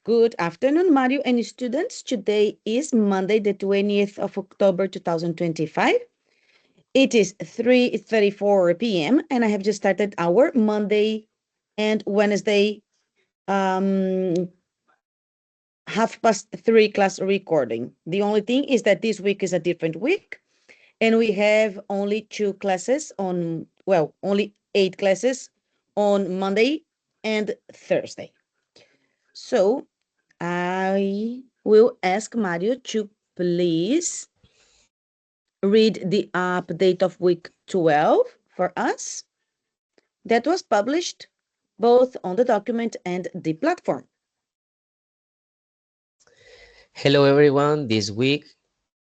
Good afternoon, Mario and students. Today is Monday, the 20th of October, 2025. It is 3:34 p.m. and I have just started our Monday and Wednesday 3:30 class recording. The only thing is that this week is a different week and we have only only 8 classes on Monday and Thursday. So I will ask Mario to please read the update of week 12 for us that was published both on the document and the platform. Hello everyone, week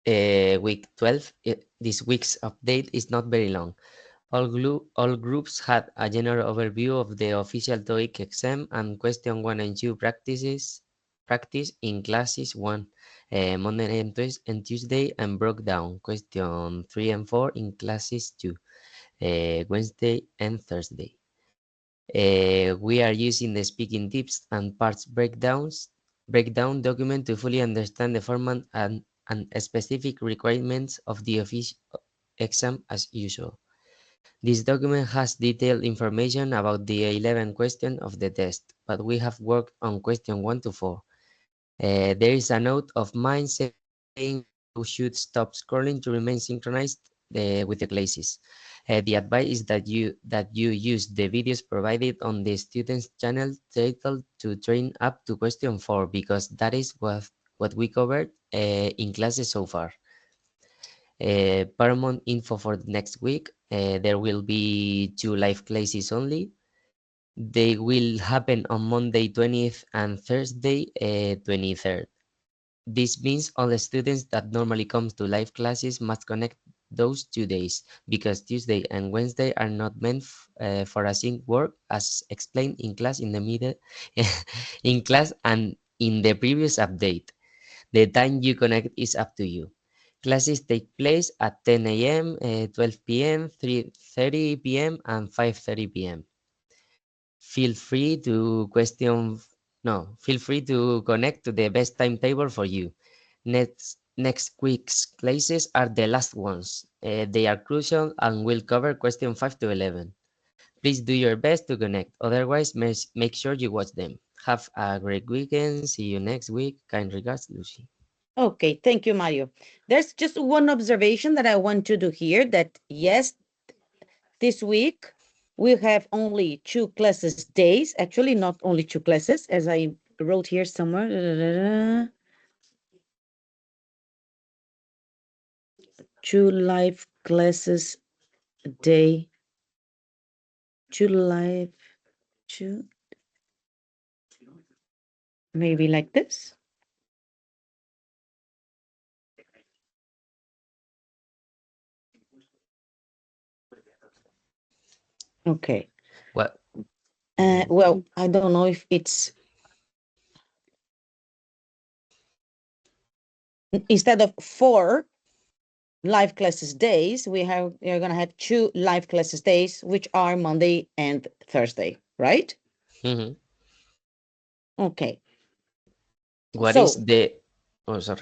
12, this week's update is not very long. All groups had a general overview of the official TOEIC exam and question 1 and 2 practice in classes 1, Monday and Tuesday, and broke down question 3 and 4 in classes 2, Wednesday and Thursday. We are using the speaking tips and parts breakdown document to fully understand the format and specific requirements of the official exam as usual. This document has detailed information about the 11 questions of the test, but we have worked on question 1 to 4. There is a note of mine saying you should stop scrolling to remain synchronized with the classes. The advice is that you use the videos provided on the students channel title to train up to question 4 because that is what we covered in classes so far. Paramount info for the next week. There will be 2 live classes only. They will happen on Monday 20th and Thursday 23rd. This means all the students that normally come to live classes must connect those 2 days because Tuesday and Wednesday are not meant for async work as explained in class in the middle in class and in the previous update. The time you connect is up to you. Classes take place at 10 a.m., 12 p.m., 3:30 p.m. and 5:30 p.m. Feel free to feel free to connect to the best timetable for you. Next week's classes are the last ones. They are crucial and will cover question 5 to 11. Please do your best to connect. Otherwise, make sure you watch them. Have a great weekend. See you next week. Kind regards, Lucy. Okay, thank you, Mario. There's just one observation that I want to do here that yes, this week we have only 2 classes days, actually not only 2 classes, as I wrote here somewhere. 2 live classes a day, 2 live, two, maybe like this. Okay. Well, Well, I don't know if it's instead of 4 live classes days, we're gonna have 2 live classes days, which are Monday and Thursday, right? mhm. Okay. What is So the? Oh, sorry.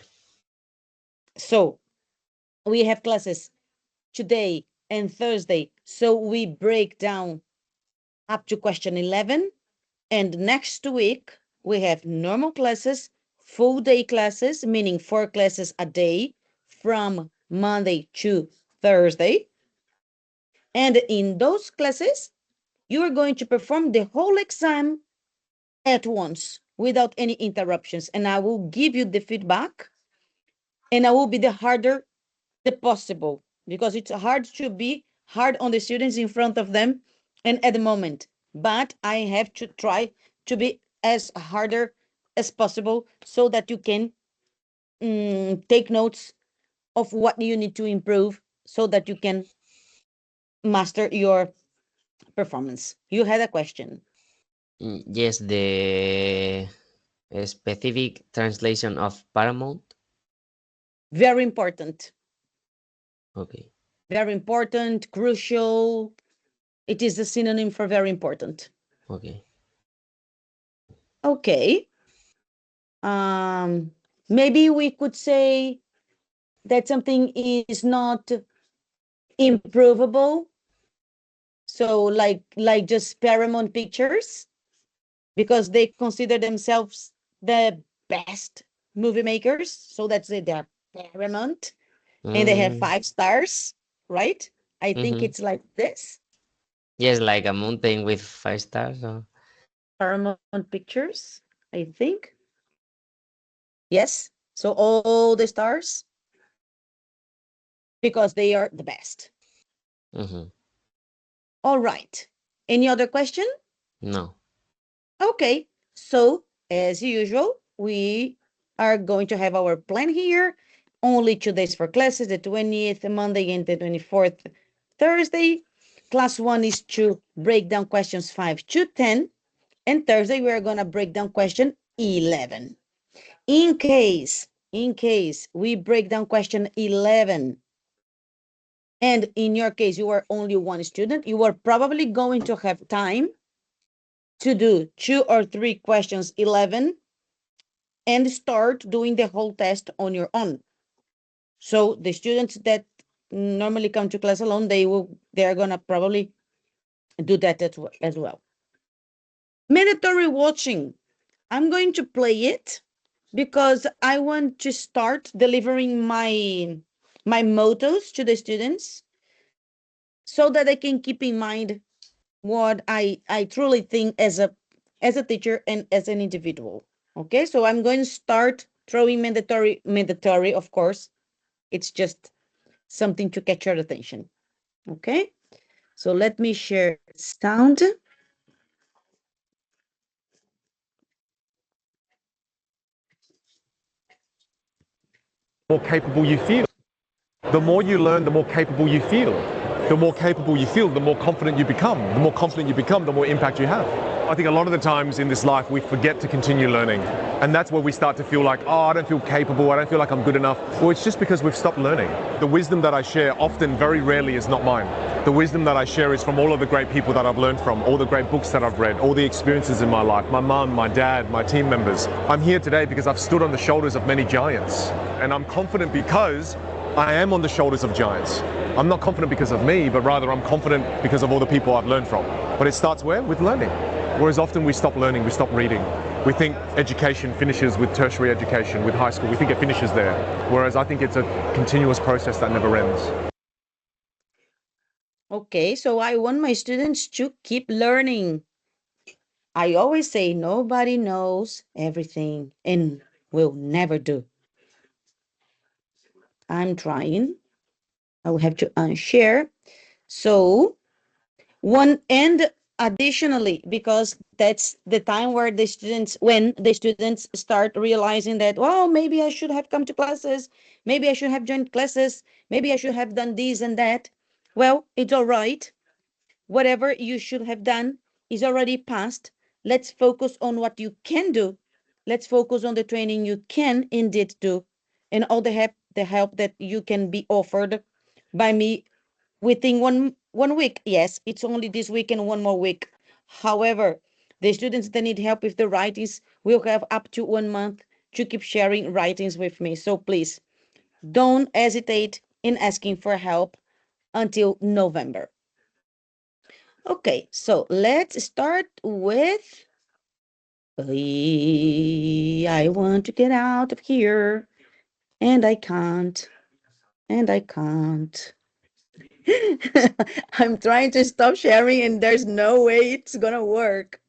so we have classes today and Thursday. So we break down up to question 11. And next week, we have normal classes, full day classes, meaning 4 classes a day from Monday to Thursday. And in those classes, you are going to perform the whole exam at once without any interruptions. And I will give you the feedback and I will be the harder the possible because it's hard to be hard on the students in front of them and at the moment. But I have to try to be as harder as possible so that you can take notes of what you need to improve so that you can master your performance. You had a question. Yes, the specific translation of Paramount. Very important. Okay. Very important, crucial. It is a synonym for very important. Okay. Okay. Maybe we could say that something is not improvable. So like just Paramount Pictures, because they consider themselves the best movie makers. So that's it, they're Paramount and they have Mm, 5 stars, right? I think mm-hmm. it's like this. Yes, like a mountain with 5 stars. Or... Paramount Pictures, I think. Yes. So all the stars because they are the best. Mm-hmm. All right. Any other question? No. Okay. So, as usual, we are going to have our plan here. Only 2 days for classes, the 20th Monday and the 24th Thursday. Class 1 is to break down questions 5 to 10. And Thursday, we are going to break down question 11. In case we break down question 11, and in your case, you are only one student, you are probably going to have time to do 2 or 3 questions 11 and start doing the whole test on your own. So the students that normally come to class alone, they're gonna probably do that as well. Mandatory watching. I'm going to play it because I want to start delivering my mottos to the students so that they can keep in mind what I truly think as a teacher and as an individual. Okay, so I'm going to start throwing mandatory, of course. It's just something to catch your attention. Okay, so let me share sound. More capable you feel. The more you learn, the more capable you feel. The more capable you feel, the more confident you become. The more confident you become, the more impact you have. I think a lot of the times in this life we forget to continue learning. And that's where we start to feel like, oh, I don't feel capable, I don't feel like I'm good enough. Well, it's just because we've stopped learning. The wisdom that I share often, very rarely, is not mine. The wisdom that I share is from all of the great people that I've learned from, all the great books that I've read, all the experiences in my life, my mum, my dad, my team members. I'm here today because I've stood on the shoulders of many giants. And I'm confident because I am on the shoulders of giants. I'm not confident because of me, but rather I'm confident because of all the people I've learned from. But it starts where? With learning. Whereas often we stop learning, we stop reading. We think education finishes with tertiary education, with high school. We think it finishes there. Whereas I think it's a continuous process that never ends. Okay, so I want my students to keep learning. I always say nobody knows everything and will never do. I'm trying. I will have to unshare. So one and additionally, because that's the time where when the students start realizing that, well, maybe I should have come to classes, maybe I should have joined classes, maybe I should have done this and that. Well, it's all right. Whatever you should have done is already past. Let's focus on what you can do. Let's focus on the training you can indeed do and all the help that you can be offered by me within one week. Yes, it's only this week and one more week. However, the students that need help with the writings will have up to 1 month to keep sharing writings with me. So please don't hesitate in asking for help until November. Okay, so let's start with I want to get out of here and I can't. And I can't. I'm trying to stop sharing and there's no way it's gonna work.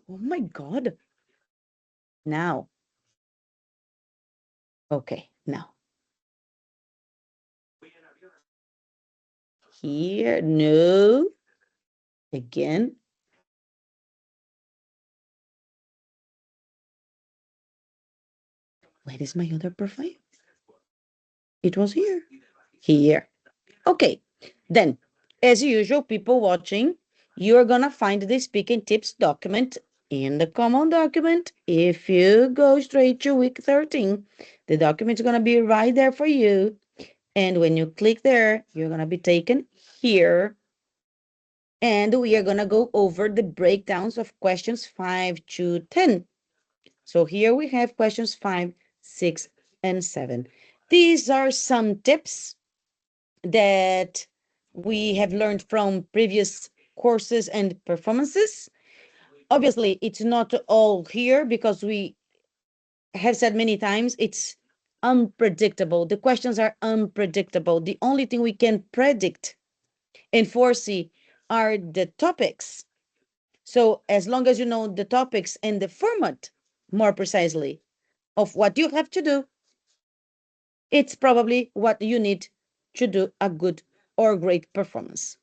Oh my God. Now. Okay, now. Here, no. Again. Where is my other profile? It was here. Here. Okay, then, as usual, people watching, you're gonna find the speaking tips document in the common document. If you go straight to week 13, the document's gonna be right there for you. And when you click there, you're gonna be taken here. And we are gonna go over the breakdowns of questions 5 to 10. So here we have questions 5, 6, and 7. These are some tips that we have learned from previous courses and performances. Obviously, it's not all here because we have said many times it's unpredictable. The questions are unpredictable. The only thing we can predict and foresee are the topics. So as long as you know the topics and the format more precisely of what you have to do, it's probably what you need to do a good or great performance.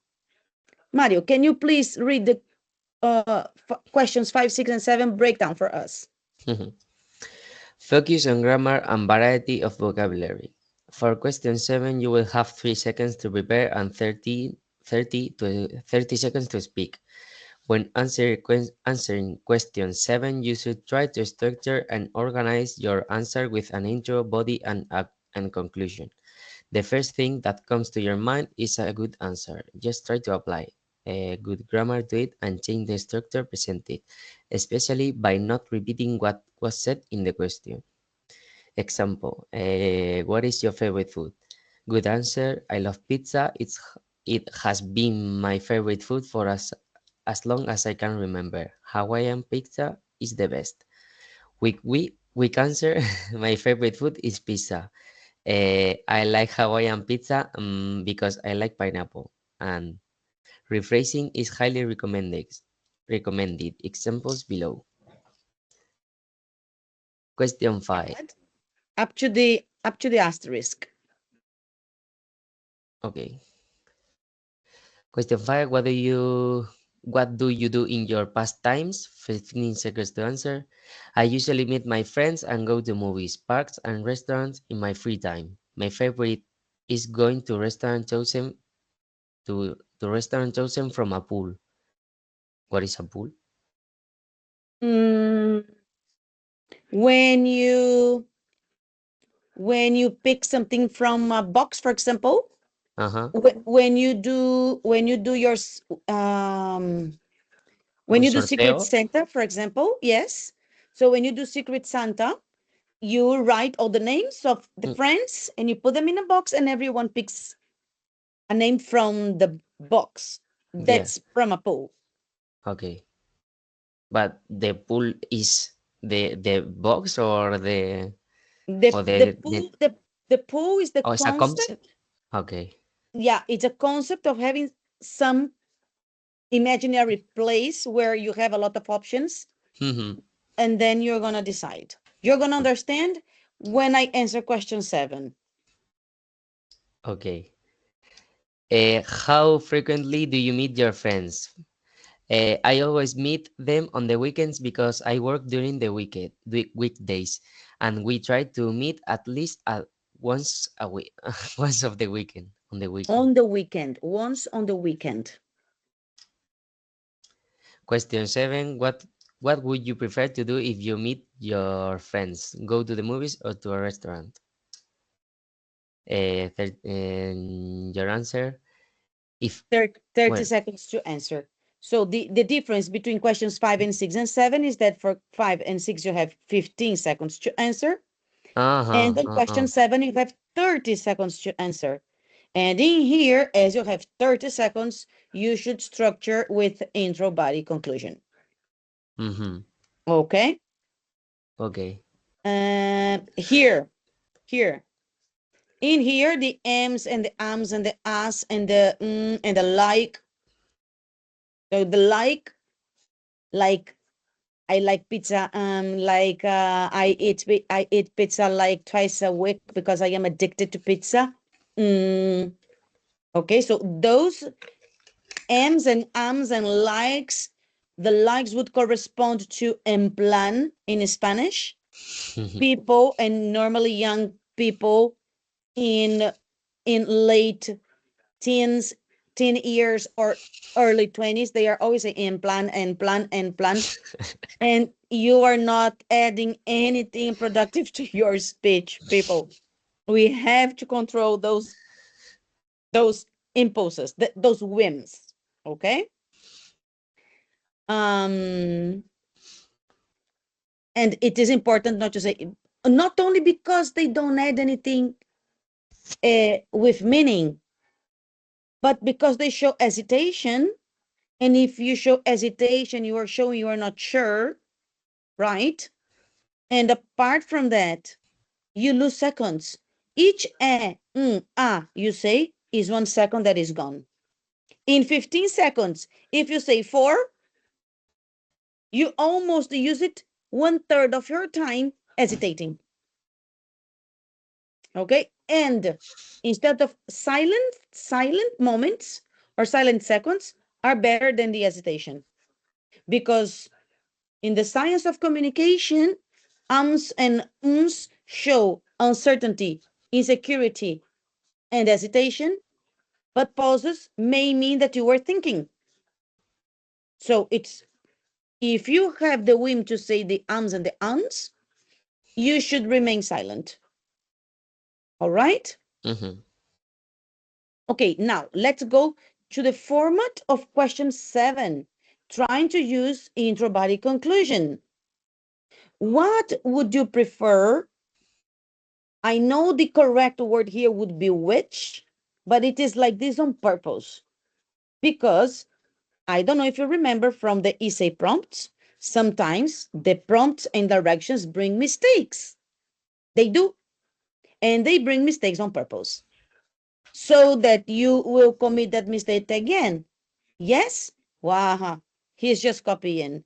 Mario, can you please read the questions 5, 6, and 7 breakdown for us? Focus on grammar and variety of vocabulary. For question 7, you will have 3 seconds to prepare and 30 seconds to speak. When answering question 7, you should try to structure and organize your answer with an intro, body, and conclusion. The first thing that comes to your mind is a good answer. Just try to apply a good grammar to it and change the structure presented, especially by not repeating what was said in the question. Example, what is your favorite food? Good answer, I love pizza. It has been my favorite food for as long as I can remember. Hawaiian pizza is the best. Weak answer, my favorite food is pizza. I like Hawaiian pizza because I like pineapple. And rephrasing is highly recommended. Recommended. Examples below. Question 5. Add up to the asterisk. Okay. Question 5. What do you do in your pastimes? 15 seconds to answer. I usually meet my friends and go to movies, parks, and restaurants in my free time. My favorite is going to restaurant chosen from a pool. What is a pool? Mm, when you pick something from a box, for example, Uh-huh. when you do your when Un you do Secret sorteo. Santa, for example, yes. So when you do Secret Santa, you write all the names of the Mm, friends and you put them in a box, and everyone picks a name from the box. yeah. That's from a pool. Okay. But the pool is the box or the The or the the pool the pool is the oh, it's a concept. concept? Okay. Yeah, it's a concept of having some imaginary place where you have a lot of options, Mm-hmm. and then you're gonna decide. You're gonna understand when I answer question 7. Okay. How frequently do you meet your friends? I always meet them on the weekends because I work during the weekdays, and we try to meet at least once a week, once of the weekend on the weekend. On the weekend, once on the weekend. Question 7. What would you prefer to do if you meet your friends? Go to the movies or to a restaurant? Your answer, if 30 well, seconds to answer. So the difference between questions 5 and 6 and 7 is that for 5 and 6 you have 15 seconds to answer, and on question 7 you have 30 seconds to answer. And in here, as you have 30 seconds, you should structure with intro, body, conclusion. mm-hmm. Okay. Okay. Here, in here, the M's and the ams and the as and the and the like. So the like I like pizza. I eat pizza like twice a week because I am addicted to pizza. Okay, so those M's and ams and likes, the likes would correspond to en plan in Spanish. People, and normally young people in late teens, teen years, or early 20s, they are always saying en plan, en plan, en plan. And you are not adding anything productive to your speech, people. We have to control those impulses, those whims. Okay. Um And it is important not to say, not only because they don't add anything with meaning, but because they show hesitation. And if you show hesitation, you are showing you are not sure, right? And apart from that, you lose seconds. Each you say is 1 second that is gone. In 15 seconds, if you say 4, you almost use it 1/3 of your time hesitating. Okay. And instead of silent moments or silent seconds are better than the hesitation, because in the science of communication, ums and ums show uncertainty, insecurity, and hesitation, but pauses may mean that you were thinking. So it's, if you have the whim to say the ums and the uns, you should remain silent. All right? Mm-hmm. Okay, now let's go to the format of question 7, trying to use intro body conclusion. What would you prefer? I know the correct word here would be which, but it is like this on purpose, because I don't know if you remember from the essay prompts, sometimes the prompts and directions bring mistakes. They do, and they bring mistakes on purpose so that you will commit that mistake again. Yes? Wow, he's just copying.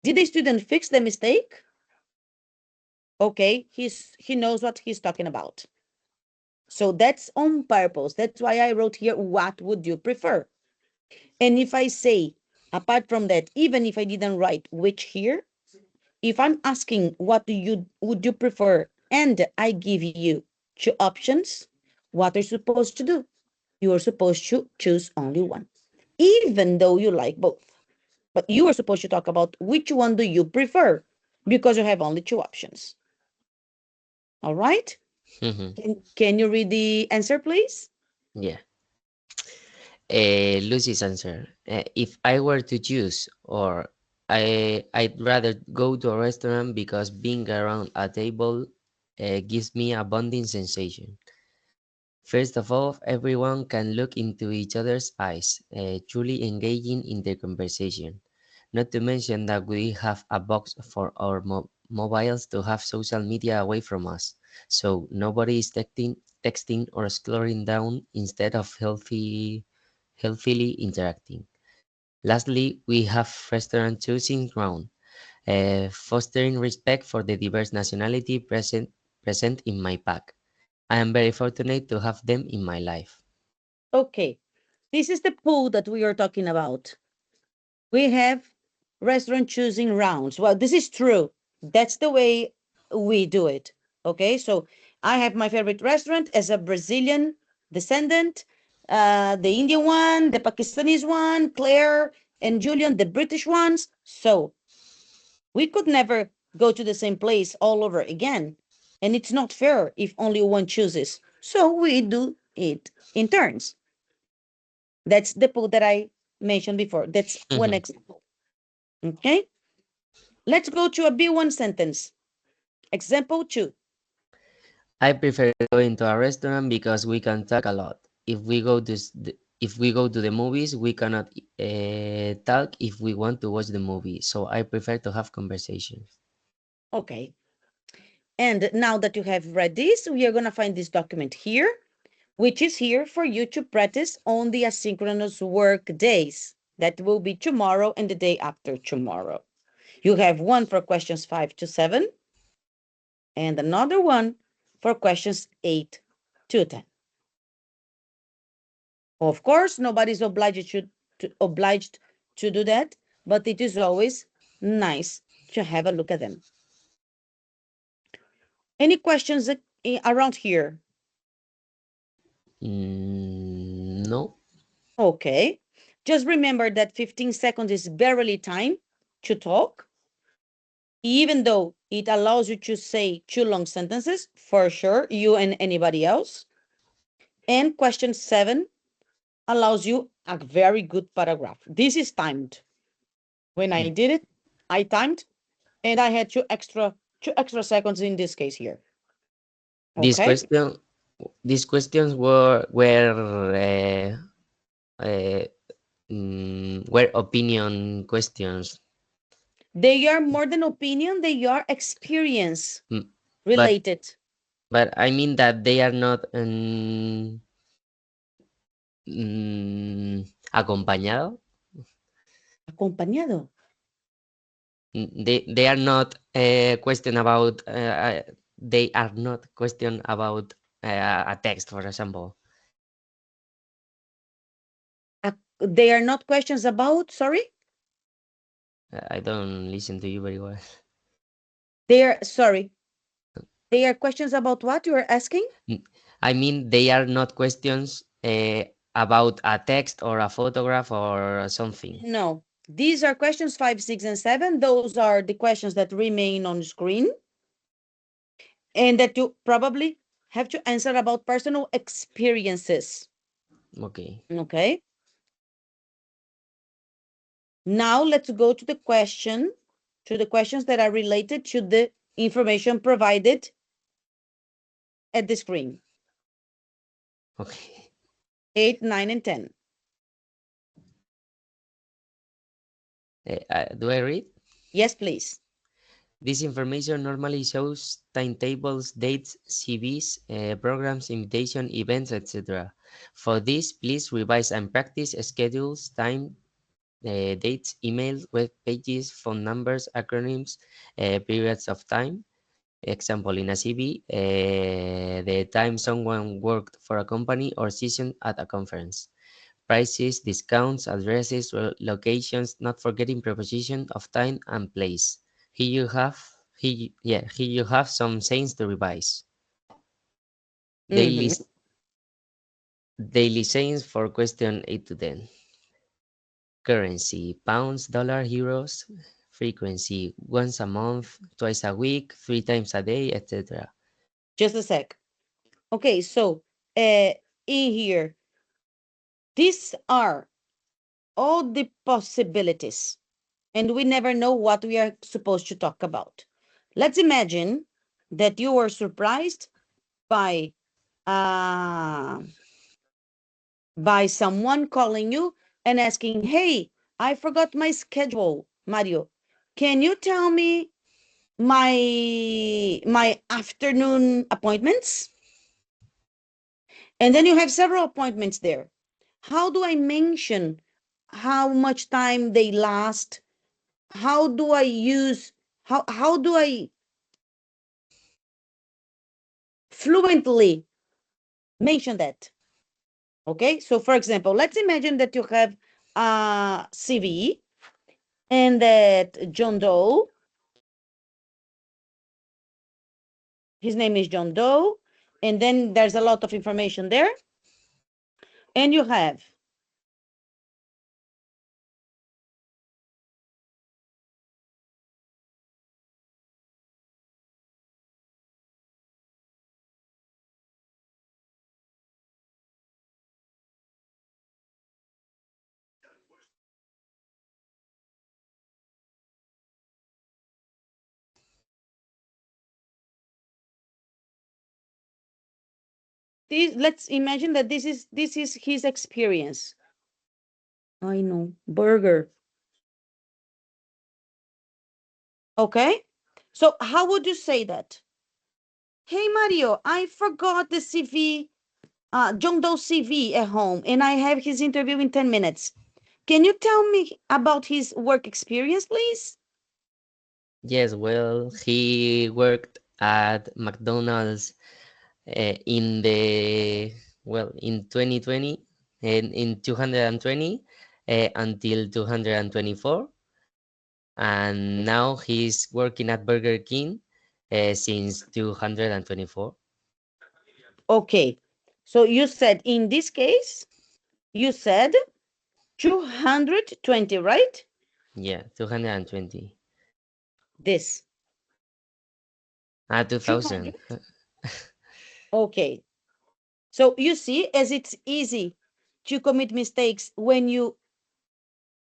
Did the student fix the mistake? Okay, he knows what he's talking about. So that's on purpose. That's why I wrote here, what would you prefer? And if I say, apart from that, even if I didn't write which here, if I'm asking what would you prefer, and I give you 2 options, what are you supposed to do? You are supposed to choose only one, even though you like both. But you are supposed to talk about which one do you prefer, because you have only 2 options. All right? Mm-hmm. Can you read the answer, please? Yeah. Lucy's answer. If I were to choose, or I'd rather go to a restaurant because being around a table gives me a bonding sensation. First of all, everyone can look into each other's eyes, truly engaging in the conversation. Not to mention that we have a box for our mobiles to have social media away from us, so nobody is texting or scrolling down instead of healthily interacting. Lastly, we have restaurant choosing ground, fostering respect for the diverse nationality present in my pack. I am very fortunate to have them in my life. Okay. This is the pool that we are talking about. We have restaurant choosing rounds. Well, this is true. That's the way we do it. Okay. So I have my favorite restaurant as a Brazilian descendant, the Indian one, the Pakistanis one, Claire and Julian, the British ones. So we could never go to the same place all over again. And it's not fair if only one chooses. So we do it in turns. That's the pool that I mentioned before. That's one Mhm. example. Okay. Let's go to a B1 sentence. Example 2. I prefer going to a restaurant because we can talk a lot. If we go to the movies, we cannot talk if we want to watch the movie. So I prefer to have conversations. Okay. And now that you have read this, we are going to find this document here, which is here for you to practice on the asynchronous work days. That will be tomorrow and the day after tomorrow. You have one for questions 5 to 7 and another one for questions 8 to 10. Of course, nobody's obliged to do that, but it is always nice to have a look at them. Any questions around here? No. Okay. Just remember that 15 seconds is barely time to talk, even though it allows you to say 2 long sentences, for sure, you and anybody else. And question 7 allows you a very good paragraph. This is timed. When I did it, I timed And I had two extra seconds in this case here. This Okay. question, these questions uh, were opinion questions. They are more than opinion, they are experience Mm, But related. I mean that they are not acompañado. Acompañado. They are not question about they are not question about a text, for example. They are not questions about, sorry? I don't listen to you very well. They are, sorry. They are questions about what you are asking? I mean, they are not questions about a text or a photograph or something. No. These are questions 5, 6, and 7. Those are the questions that remain on screen and that you probably have to answer about personal experiences. Okay. Okay. Now let's go to the questions that are related to the information provided at the screen. Okay. 8, 9, and 10. Do I read? Yes, please. This information normally shows timetables, dates, CVs, programs, invitation, events, etc. For this, please revise and practice schedules, time, dates, emails, web pages, phone numbers, acronyms, periods of time. Example, in a CV, the time someone worked for a company or session at a conference. Prices, discounts, addresses, locations, not forgetting preposition of time and place. Here you have here you have some sayings to revise. Daily Mm-hmm. daily sayings for question 8 to 10. Currency: pounds, dollar, euros. Frequency: once a month, twice a week, 3 times a day, etc. Just a sec. Okay, so in here, these are all the possibilities, and we never know what we are supposed to talk about. Let's imagine that you were surprised by uh, by someone calling you and asking, "Hey, I forgot my schedule, Mario. Can you tell me my afternoon appointments?" And then you have several appointments there. How do I mention how much time they last? How do I use how do I fluently mention that? Okay, so for example, let's imagine that you have a CV and that John Doe, his name is John Doe, and then there's a lot of information there. And you have this, let's imagine that this is his experience. I know, burger. Okay, so how would you say that? Hey Mario, I forgot the CV, John Doe CV at home, and I have his interview in 10 minutes. Can you tell me about his work experience, please? Yes, well, he worked at McDonald's in the in 2020 and in 220 until 224, and now he's working at Burger King since 224. Okay, so you said in this case, you said 220, right? Yeah, 220. This 2000. 200. Okay, so you see, as it's easy to commit mistakes when you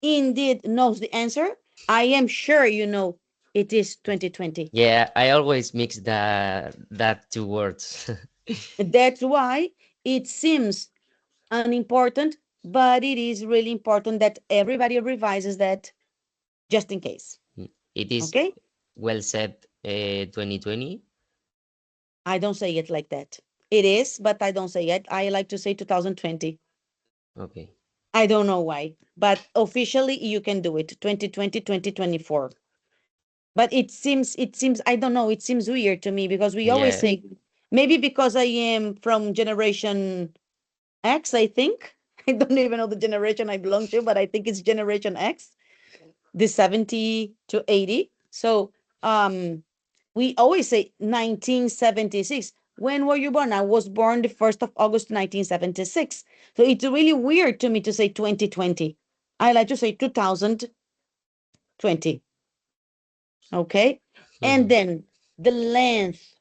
indeed knows the answer. I am sure you know It is 2020. Yeah, I always mix that two words. That's why it seems unimportant, but it is really important that everybody revises that just in case. It is Okay? well said, 2020. I don't say it like that. It is, but I don't say it. I like to say 2020. Okay. I don't know why, but officially you can do it 2020, 2024. But it seems, I don't know, it seems weird to me because we always Yeah, say, maybe because I am from generation X, I think. I don't even know the generation I belong to, but I think it's generation X, the 70 to 80. So we always say 1976. When were you born? I was born the 1st of August 1976. So it's really weird to me to say 2020. I like to say 2020. Okay. And mhm. then the length.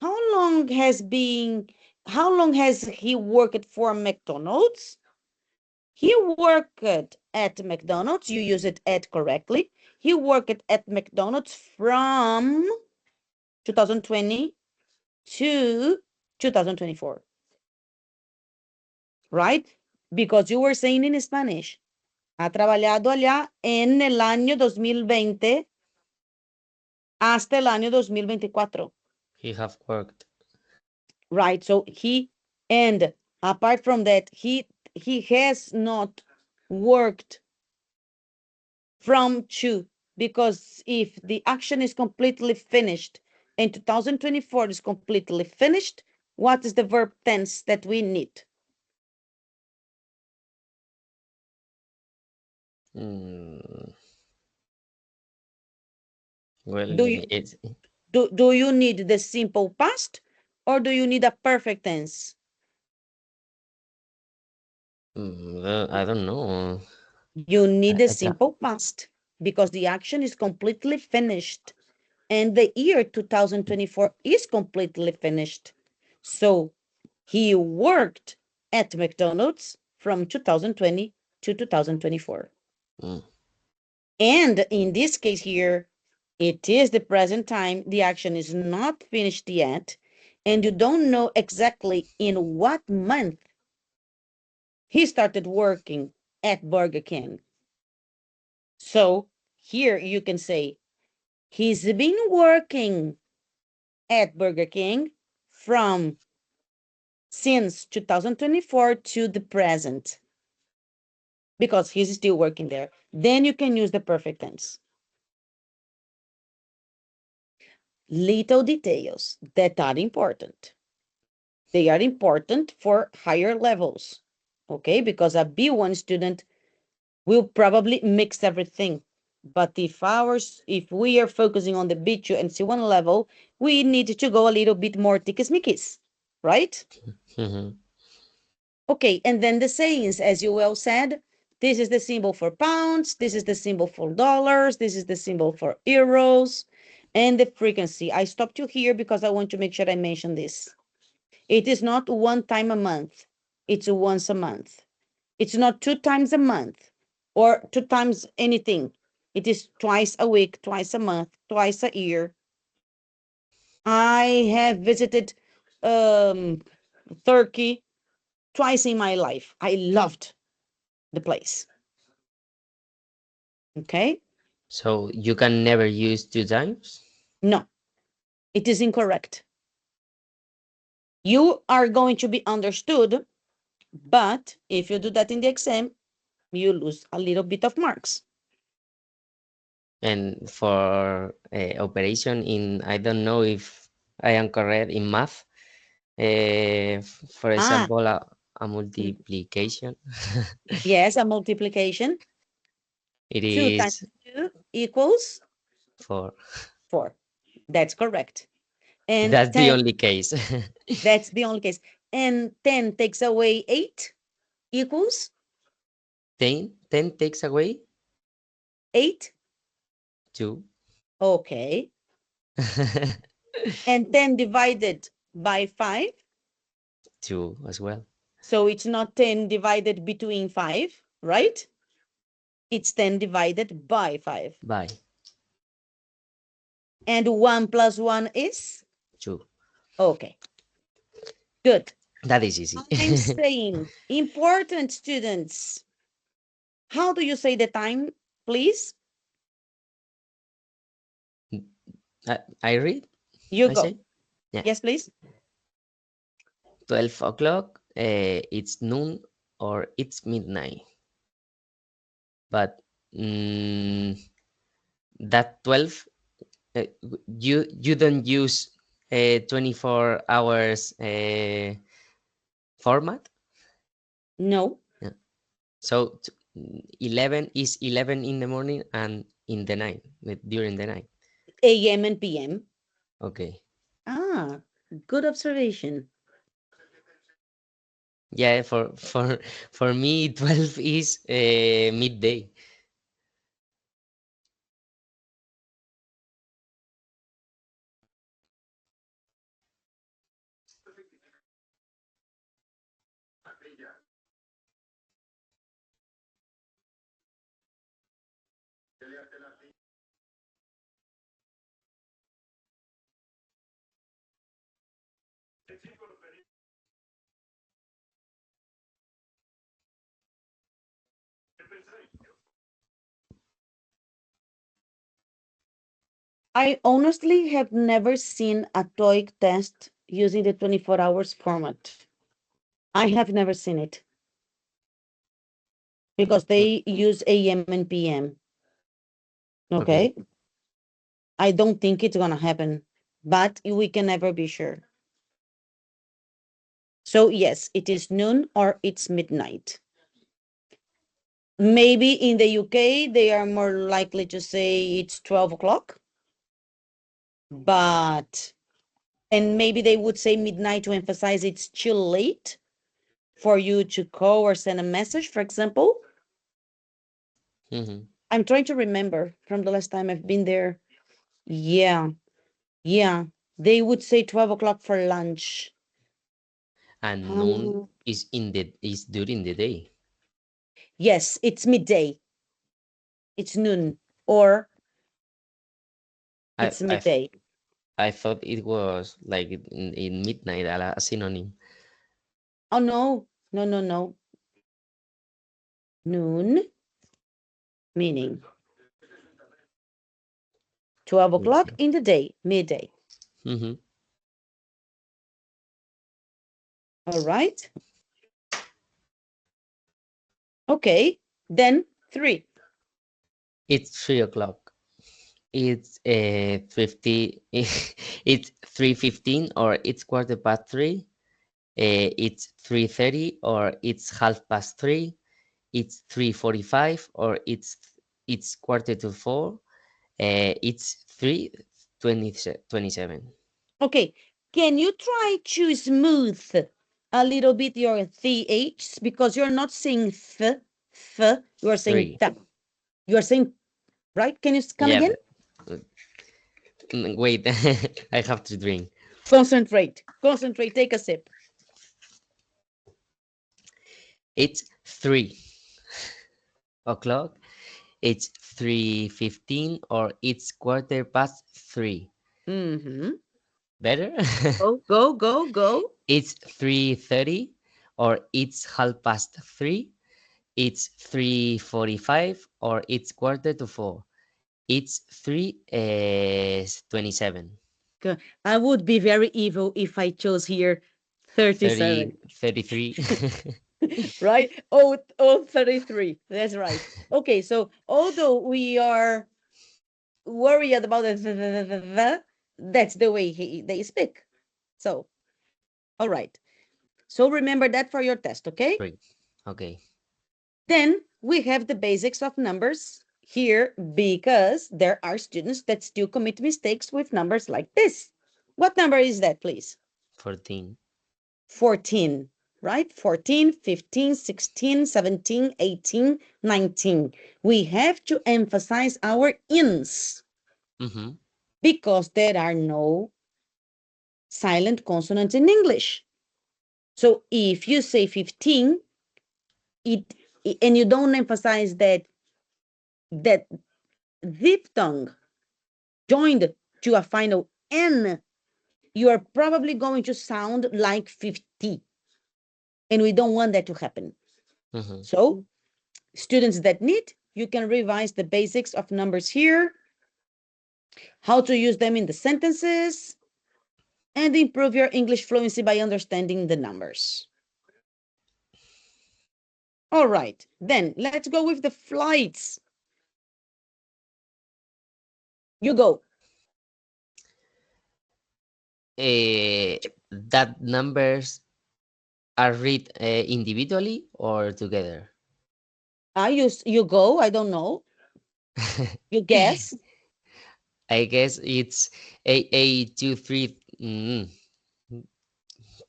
How long has been, how long has he worked for McDonald's? He worked at McDonald's. You use it at correctly. He worked at McDonald's from 2020 to 2024, right? Because you were saying in Spanish, ha trabajado allá en el año 2020 hasta el año 2024, He have worked. right? So he, and apart from that, he has not worked from to, because if the action is completely finished and 2024 is completely finished, what is the verb tense that we need? Mm, well, Do you it's do you need the simple past or do you need a perfect tense? I don't know. You need the I can simple past because the action is completely finished and the year 2024 is completely finished. So he worked at McDonald's from 2020 to 2024. mm, And in this case here, it is the present time. The action is not finished yet. And you don't know exactly in what month he started working at Burger King. So here you can say, he's been working at Burger King from since 2024 to the present because he's still working there. Then you can use the perfect tense. Little details that are important. They are important for higher levels, okay? Because a B1 student will probably mix everything. But if we are focusing on the B2 and C1 level, we need to go a little bit more tickismickis, right? mhm. Okay, and then the sayings, as you well said, this is the symbol for pounds, this is the symbol for dollars, this is the symbol for euros, and the frequency. I stopped you here because I want to make sure I mention this. It is not one time a month, it's once a month. It's not 2 times a month or 2 times anything. It is twice a week, twice a month, twice a year. I have visited Turkey twice in my life. I loved the place. Okay? So you can never use two times? No, it is incorrect. You are going to be understood, but if you do that in the exam, you lose a little bit of marks. And for operation in, I don't know if I am correct in math. For Ah, example, a multiplication. yes, a multiplication. It 2 times is 2 equals for. 4. That's correct. And That's the 10, only case. that's the only case. And 10 takes away 8 equals 10 takes away 8. 2. Okay. And 10 divided by 5. 2 as well. So it's not 10 divided between 5, right? It's 10 divided by 5. Bye. And 1 plus 1 is? 2. Okay, good. That is easy. I'm saying, important students, how do you say the time, please? I read, You I go. say. Yeah. Yes, please. 12 o'clock, it's noon or it's midnight. But that 12, you don't use 24 hours format. No. Yeah. So 11 is 11 in the morning and in the night, during the night. AM and PM. Okay. Ah, good observation. Yeah, for me 12 is midday. I honestly have never seen a TOEIC test using the 24 hours format. I have never seen it because they use AM and PM. Okay. Okay. I don't think it's gonna happen, but we can never be sure. So yes, it is noon or it's midnight. Maybe in the UK, they are more likely to say it's 12 o'clock, but, and maybe they would say midnight to emphasize it's still late for you to call or send a message, for example. Mhm. I'm trying to remember from the last time I've been there. Yeah, yeah. They would say 12 o'clock for lunch. And noon Um, is during the day. yes, it's midday. It's noon or I it's I midday. I thought it was like in midnight, a synonym. Oh, no, no, no, no. Noon, meaning 12 o'clock in the day, midday. Mm-hmm. All right. Okay. Then 3. It's 3 o'clock. It's 50. It's 3:15 or it's quarter past three. It's 3:30 or it's half past three. It's 3:45 or it's quarter to four. It's 3:27. Okay. Can you try to smooth a little bit your THs because you're not saying you are saying Three. th. You are saying, right? Can you come Yeah. again? Wait, I have to drink. Concentrate. Concentrate. Take a sip. It's 3 o'clock. It's 3:15 or it's quarter past three. Mm-hmm. Better? Go, go, go, go. It's 3:30 or it's half past three. It's 3:45 or it's quarter to four. It's 3:27. Go. I would be very evil if I chose here 37. 33. Right? Oh, 33. That's right. Okay, so although we are worried about that's the way they speak. So, all right. So remember that for your test, okay? Three. Okay. Then we have the basics of numbers here because there are students that still commit mistakes with numbers like this. What number is that, please? 14. 14, right? 14, 15, 16, 17, 18, 19. We have to emphasize our ins Mm-hmm. because there are no silent consonants in English. So if you say 15, it and you don't emphasize that diphthong joined to a final N, you are probably going to sound like 50. And we don't want that to happen. So students that need, you can revise the basics of numbers here, how to use them in the sentences, and improve your English fluency by understanding the numbers. All right, then let's go with the flights. You go. That numbers are read individually or together? You go, I don't know. You guess. I guess it's AA 23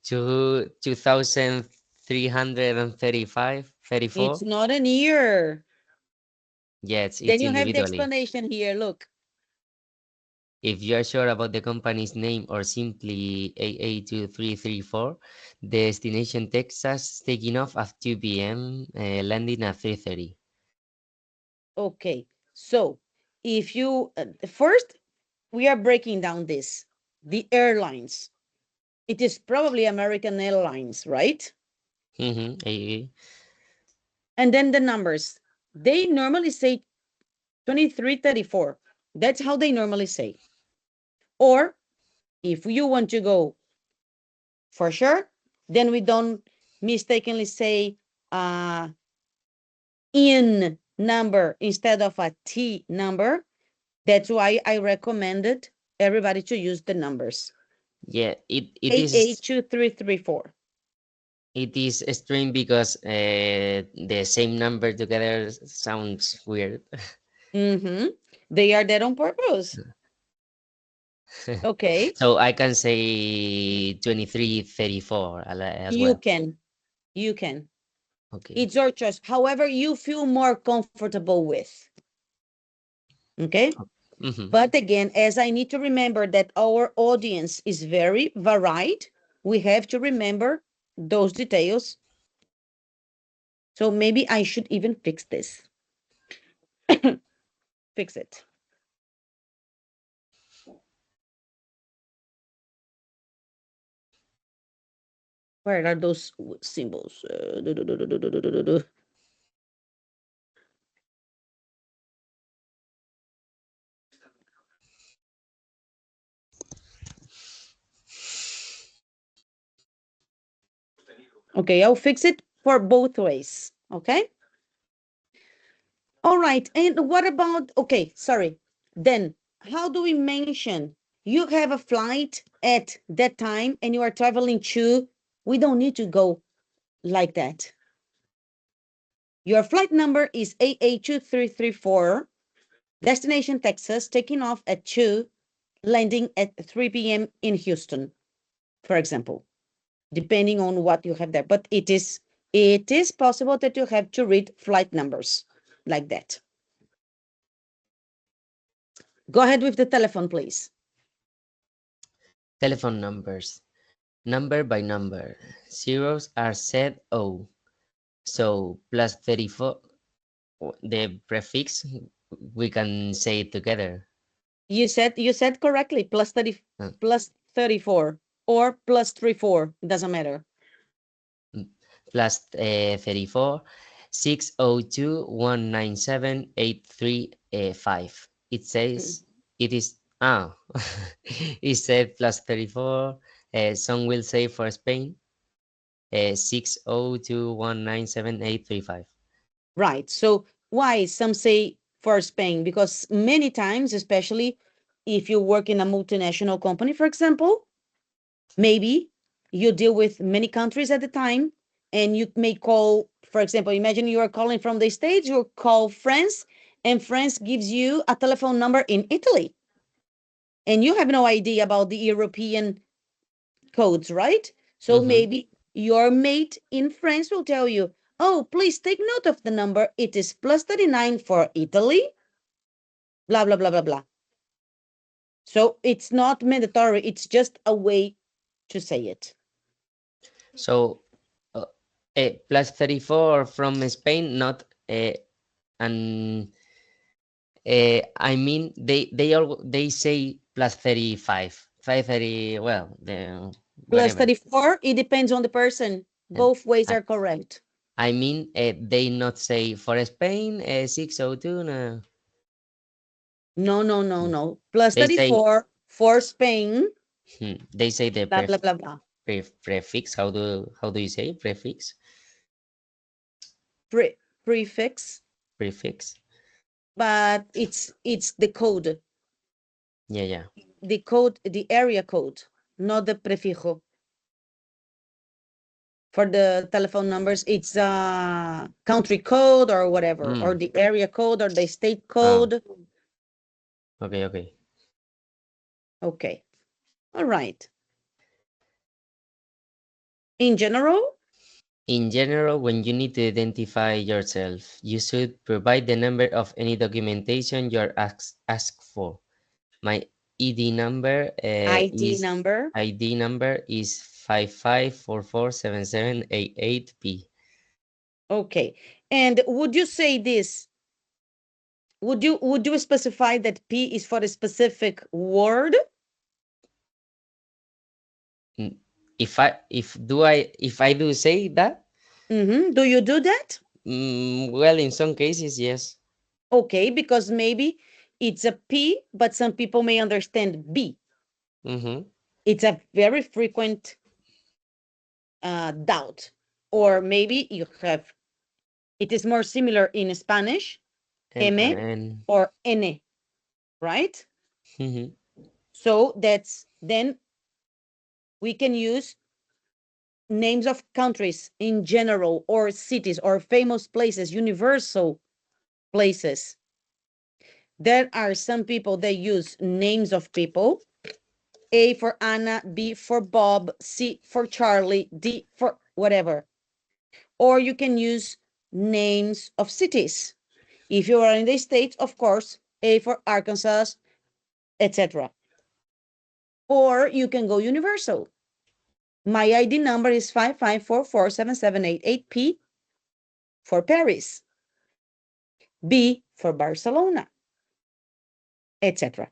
2335 It's 34. not an year. Yes, Then it's you have the individually. explanation here, look. If you are sure about the company's name or simply AA2334, destination Texas taking off at 2 p.m., landing at 3:30. Okay, so if you, first, we are breaking down this. The airlines. It is probably American Airlines, right? AA. And then the numbers. They normally say 2334. That's how they normally say. Or if you want to go for sure, then we don't mistakenly say in number instead of a T number. That's why I recommended everybody to use the numbers. Yeah, it is AA2334. it is strange because the same number together sounds weird. They are there on purpose. Okay. So I can say 2334 as You well. can. You can. Okay. It's your choice. However, you feel more comfortable with. Okay. But again, as I need to remember that our audience is very varied, we have to remember those details. So maybe I should even fix this. Fix it. Where are those symbols? Okay, I'll fix it for both ways. Okay. All right. And what about, okay, sorry. Then how do we mention you have a flight at that time and you are traveling to, we don't need to go like that. Your flight number is AA2334, destination Texas, taking off at 2, landing at 3 p.m. in Houston, for example, depending on what you have there. But it is possible that you have to read flight numbers like that. Go ahead with the telephone, please. Telephone numbers. Number by number. Zeros are said O. So plus 34, the prefix, we can say it together. You said correctly, plus 34 or plus 34, it doesn't matter. Plus 34, 602,197,835. It says it is, it said plus 34. Some will say for Spain, 602,197,835. Right. So why some say for Spain? Because many times, especially if you work in a multinational company, for example, maybe you deal with many countries at the time and you may call, for example, imagine you are calling from the States, you call France and France gives you a telephone number in Italy. And you have no idea about the European codes, right? So maybe your mate in France will tell you, oh, please take note of the number. It is plus 39 for Italy, blah, blah, blah, blah, blah. So it's not mandatory. It's just a way to say it. So plus 34 from Spain, not and I mean they say plus 35. 530, well, the Plus whatever. 34, it depends on the person. And Both ways I, are correct. I mean, they not say for Spain 602. No. No, no, no, Mm. no. Plus They say 34 for Spain, they say the blah, blah, blah, blah. prefix. How do you say prefix? Prefix, Prefix. but it's the code. Yeah, yeah. The code, the area code, not the prefijo. For the telephone numbers, it's a country code or whatever, or Mm. the area code or the state Ah, code. okay, okay. Okay. All right. In general, In general, when you need to identify yourself, you should provide the number of any documentation you're asked for. My ID number ID is number. ID number is 55447788P. Okay. And would you say this? Would you specify that P is for a specific word? Mm, if I do say that, Do you do that? well, in some cases, yes. Okay, because maybe it's a P, but some people may understand B. Mm-hmm. It's a very frequent doubt. Or maybe you have, it is more similar in Spanish, M And or N, right? mhm. So that's then we can use names of countries in general, or cities, or famous places, universal places. There are some people that use names of people. A for Anna, B for Bob, C for Charlie, D for whatever. Or you can use names of cities. If you are in the States, of course, A for Arkansas, etc. Or you can go universal. My ID number is 55447788P for Paris, B for Barcelona, etc.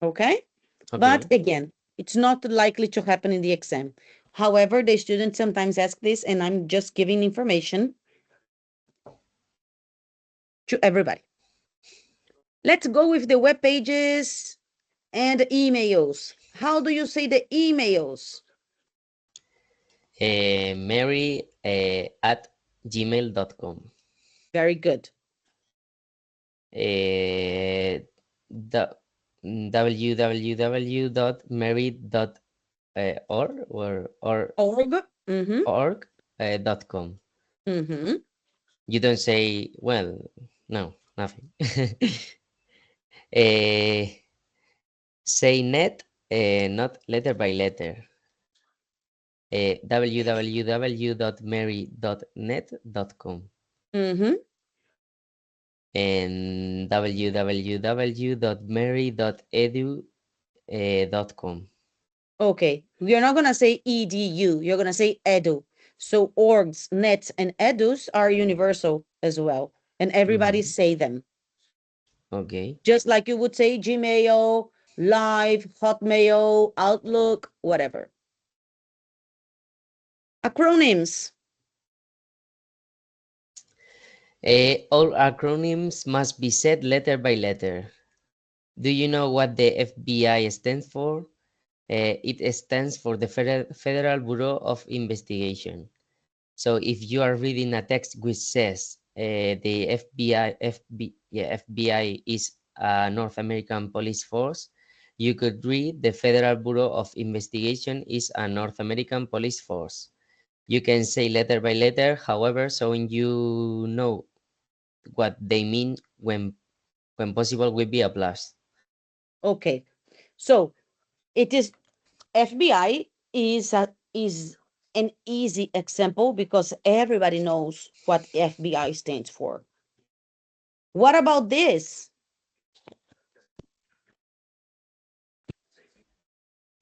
Okay? But Okay. again, it's not likely to happen in the exam. However, the students sometimes ask this, and I'm just giving information to everybody. Let's go with the web pages and emails. How do you say the emails? Mary at gmail.com. Very good. The www.mary.org or Org. Mm-hmm. org .com. Mm-hmm. You don't say, well, no, nothing. uh, say net, not letter by letter. www.mary.net.com Mm-hmm. and www.mary.edu.com. Okay. You're not gonna say edu, you're gonna say edu. So orgs, nets, and edus are universal as well. And everybody Mhm. say them. Okay. Just like you would say Gmail, Live, Hotmail, Outlook, whatever. Acronyms. All acronyms must be said letter by letter. Do you know what the FBI stands for? It stands for the Federal Bureau of Investigation. So if you are reading a text which says the FBI is a North American police force, you could read the Federal Bureau of Investigation is a North American police force. You can say letter by letter, however, so you know what they mean when possible will be a plus. Okay. So it is FBI is an easy example because everybody knows what FBI stands for. What about this?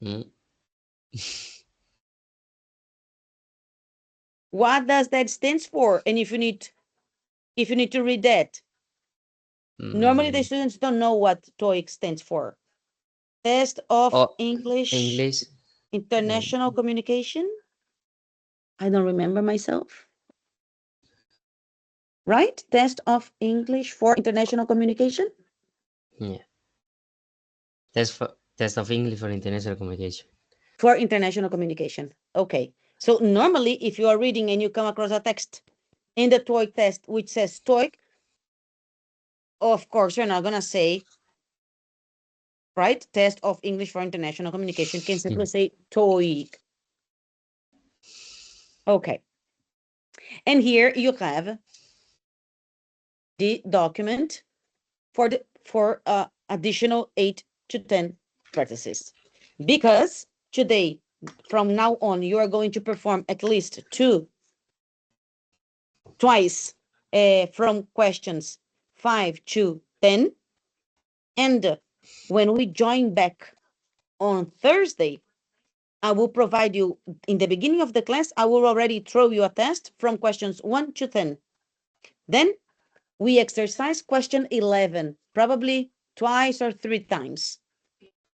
Mm, What does that stands for? And if you need to read that, normally the mm, students don't know what TOEIC stands for. Test of Oh, English, English. international communication. I don't remember myself. Right? Test of English for international communication. Yeah. Test of English for international communication. For international communication. Okay. So normally, if you are reading and you come across a text in the TOEIC test which says TOEIC, of course, you're not going to say, right, test of English for international communication. You can simply say TOEIC. Okay. And here you have the document for additional 8 to 10 practices. Because today, from now on, you are going to perform at least twice from questions 5 to 10. And when we join back on Thursday, I will provide you, in the beginning of the class, I will already throw you a test from questions 1 to 10. Then we exercise question 11, probably twice or 3 times.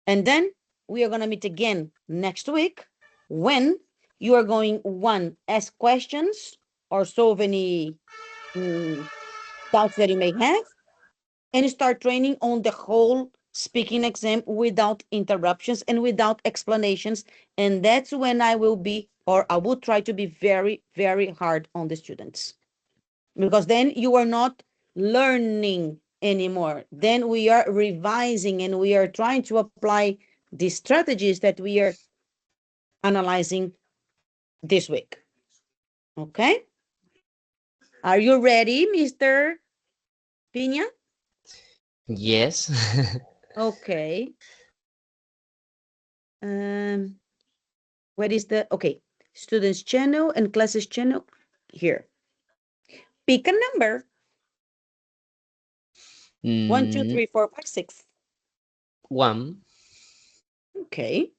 And then we are going to meet again next week when you are going, one, ask questions or solve any doubts that you may have, and start training on the whole speaking exam without interruptions and without explanations. And that's when I will be, or I will try to be very, very hard on the students. Because then you are not learning anymore. Then we are revising and we are trying to apply the strategies that we are analyzing this week. Okay? Are you ready, Mr. Pina? Yes. Okay. What is the, okay, students channel and classes channel here. Pick a number. 1, 2, 3, 4, 5, 6. 1. Okay.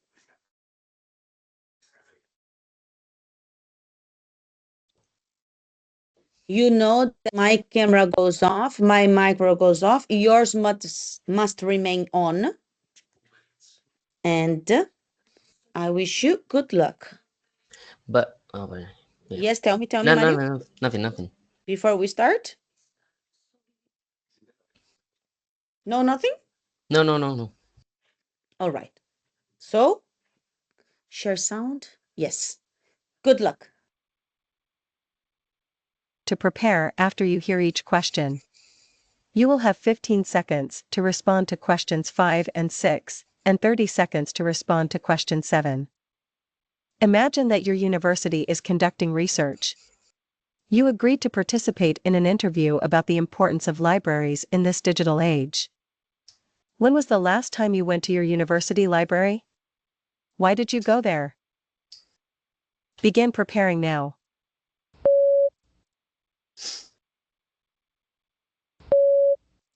You know that my camera goes off, my micro goes off, yours must remain on. And I wish you good luck. But oh, well, yeah. Yes, tell me, No, Mario. no, nothing. Before we start? No, nothing? No. All right. So, share sound? Yes. Good luck. To prepare after you hear each question. You will have 15 seconds to respond to questions 5 and 6, and 30 seconds to respond to question 7. Imagine that your university is conducting research. You agreed to participate in an interview about the importance of libraries in this digital age. When was the last time you went to your university library? Why did you go there? Begin preparing now.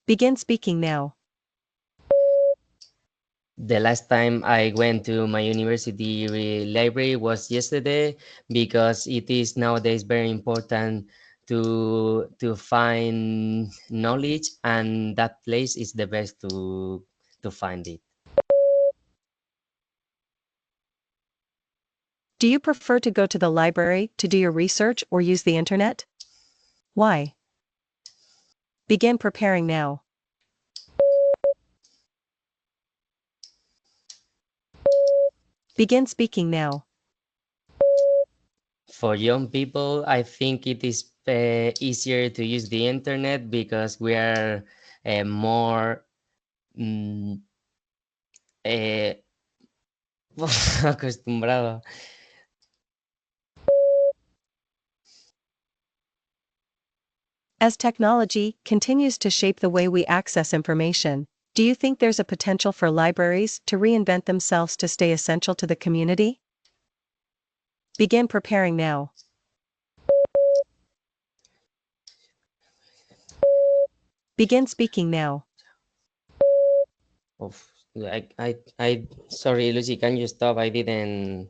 Begin speaking now. The last time I went to my university library was yesterday, because it is nowadays very important to find knowledge, and that place is the best to find it. Do you prefer to go to the library to do your research or use the internet? Why? Begin preparing now. Begin speaking now. For young people, I think it is easier to use the internet because we are more eh, acostumbrado. As technology continues to shape the way we access information, do you think there's a potential for libraries to reinvent themselves to stay essential to the community? Begin preparing now. Begin speaking now. Sorry, Lucy, can you stop? I didn't.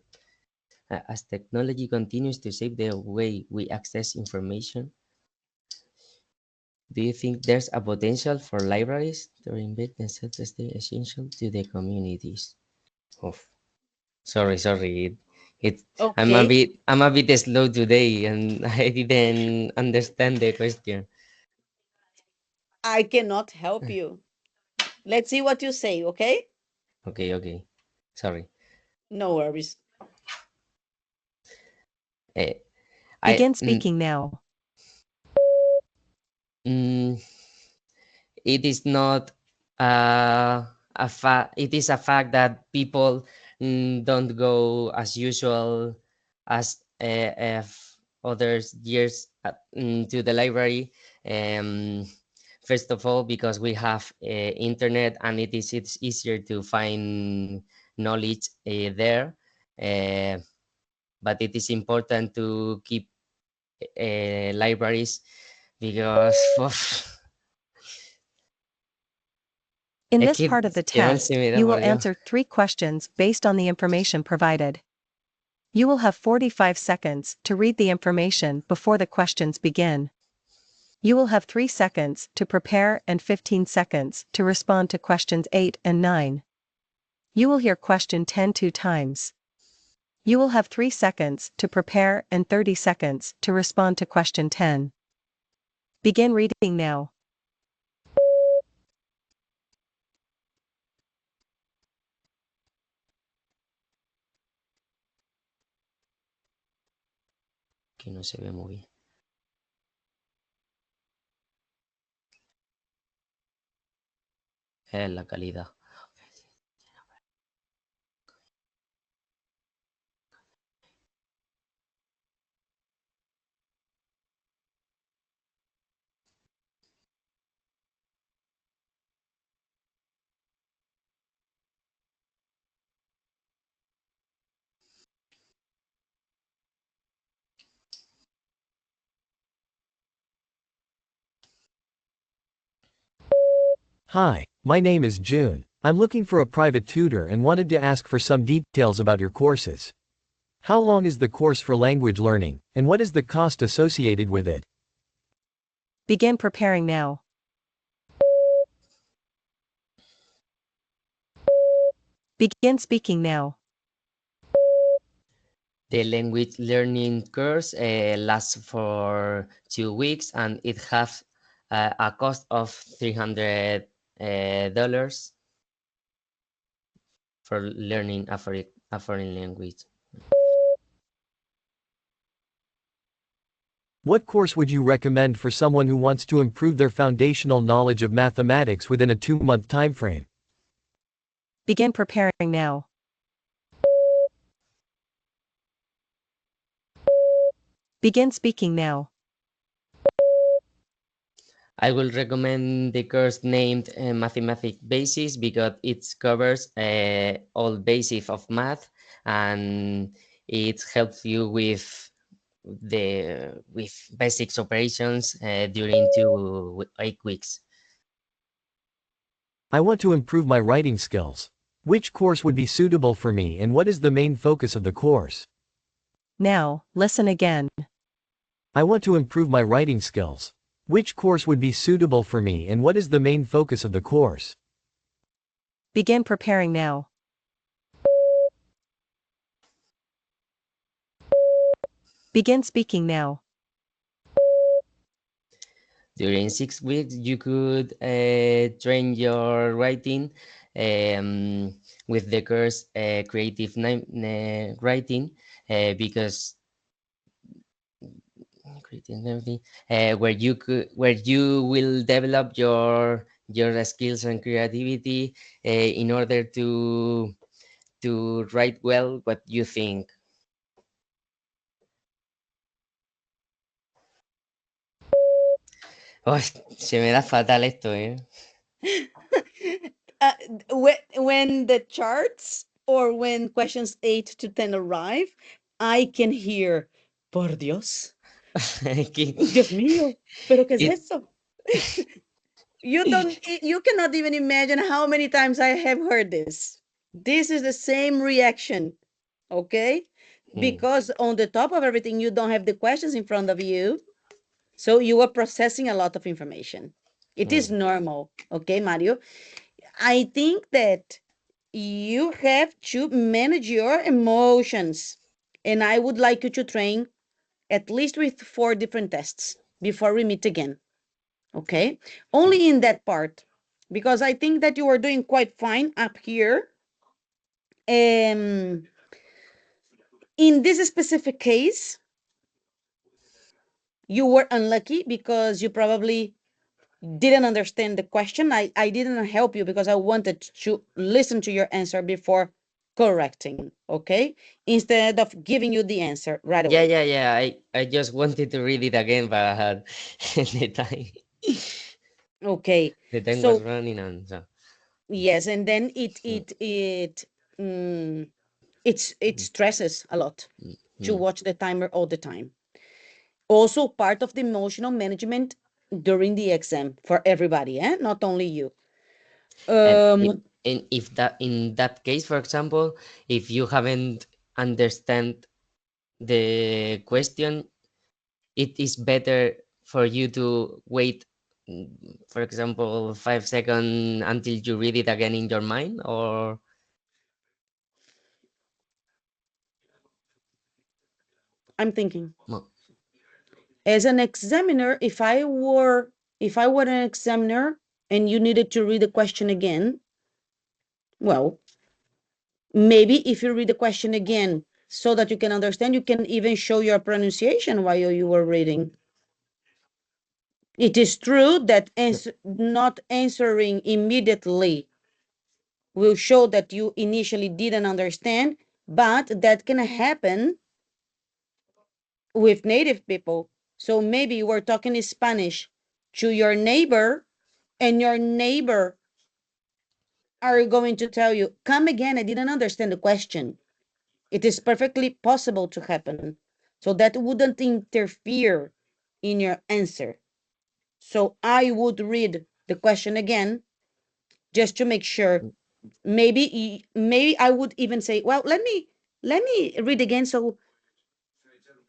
As technology continues to shape the way we access information. Do you think there's a potential for libraries to reinvent themselves to stay essential to the communities? Oh, sorry. It Okay, I'm a bit slow today, and I didn't understand the question. I cannot help you. Let's see what you say, okay? Okay. Sorry. No worries. Uh, I Begin speaking now. mm, it is not a fact. It is a fact that people don't go as usual as if others years to the library. Um, First of all, because we have internet and it's easier to find knowledge there. Uh, but it is important to keep libraries because In es this part of the que mal se test, me da, you por will Dios. answer 3 questions based on the information provided. You will have 45 seconds to read the information before the questions begin. You will have 3 seconds to prepare and 15 seconds to respond to questions 8 and 9. You will hear question 10 two times. You will have 3 seconds to prepare and 30 seconds to respond to question 10. Begin reading now. Que no se ve muy bien. Es la calidad. Hi, my name is June. I'm looking for a private tutor and wanted to ask for some details about your courses. How long is the course for language learning, and what is the cost associated with it? Begin preparing now. Begin speaking now. The language learning course lasts for 2 weeks and it has a cost of $300 for learning a foreign language. What course would you recommend for someone who wants to improve their foundational knowledge of mathematics within a 2-month timeframe? Begin preparing now. Begin speaking now. I will recommend the course named Mathematic Basis because it covers all basics of math and it helps you with basics operations during 8 weeks. I want to improve my writing skills. Which course would be suitable for me and what is the main focus of the course? Now, listen again. I want to improve my writing skills. Which course would be suitable for me and what is the main focus of the course? Begin preparing now. Begin speaking now. During 6 weeks, you could train your writing with the course Creative Writing because where you will develop your skills and creativity in order to write well what you think. Oh, se me da fatal esto, ¿eh? When the charts or when questions 8 to 10 arrive, I can hear, por Dios, Que- Dios mío, pero ¿qué es it, eso? You cannot even imagine how many times I have heard this. This is the same reaction, okay? Hmm. Because on the top of everything, you don't have the questions in front of you. So you are processing a lot of information. It is Mm. normal, okay, Mario? I think that you have to manage your emotions. And I would like you to train at least with 4 different tests before we meet again. Okay? Only in that part. Because I think that you are doing quite fine up here. Um, in this specific case, you were unlucky because you probably didn't understand the question. I didn't help you because I wanted to listen to your answer before correcting, okay? Instead of giving you the answer right Yeah, away. yeah, yeah. I just wanted to read it again, but the time Okay. the time was So running, and so. yes, and then Mm, mm, it mm, stresses a lot to mm. watch the timer all the time. Also part of the emotional management during the exam for everybody, eh? Not only you. And Um, if that in that case, for example, if you haven't understand the question, it is better for you to wait, mm, for example, 5 seconds until you read it again in your mind, or I'm thinking. no? As an examiner, if I were an examiner and you needed to read the question again, well, maybe if you read the question again so that you can understand, you can even show your pronunciation while you were reading. It is true that not answering immediately will show that you initially didn't understand, but that can happen with native people. So maybe you were talking Spanish to your neighbor, and your neighbor are going to tell you, come again, I didn't understand the question. It is perfectly possible to happen. So that wouldn't interfere in your answer. So I would read the question again just to make sure. Maybe I would even say, well, let me read again. So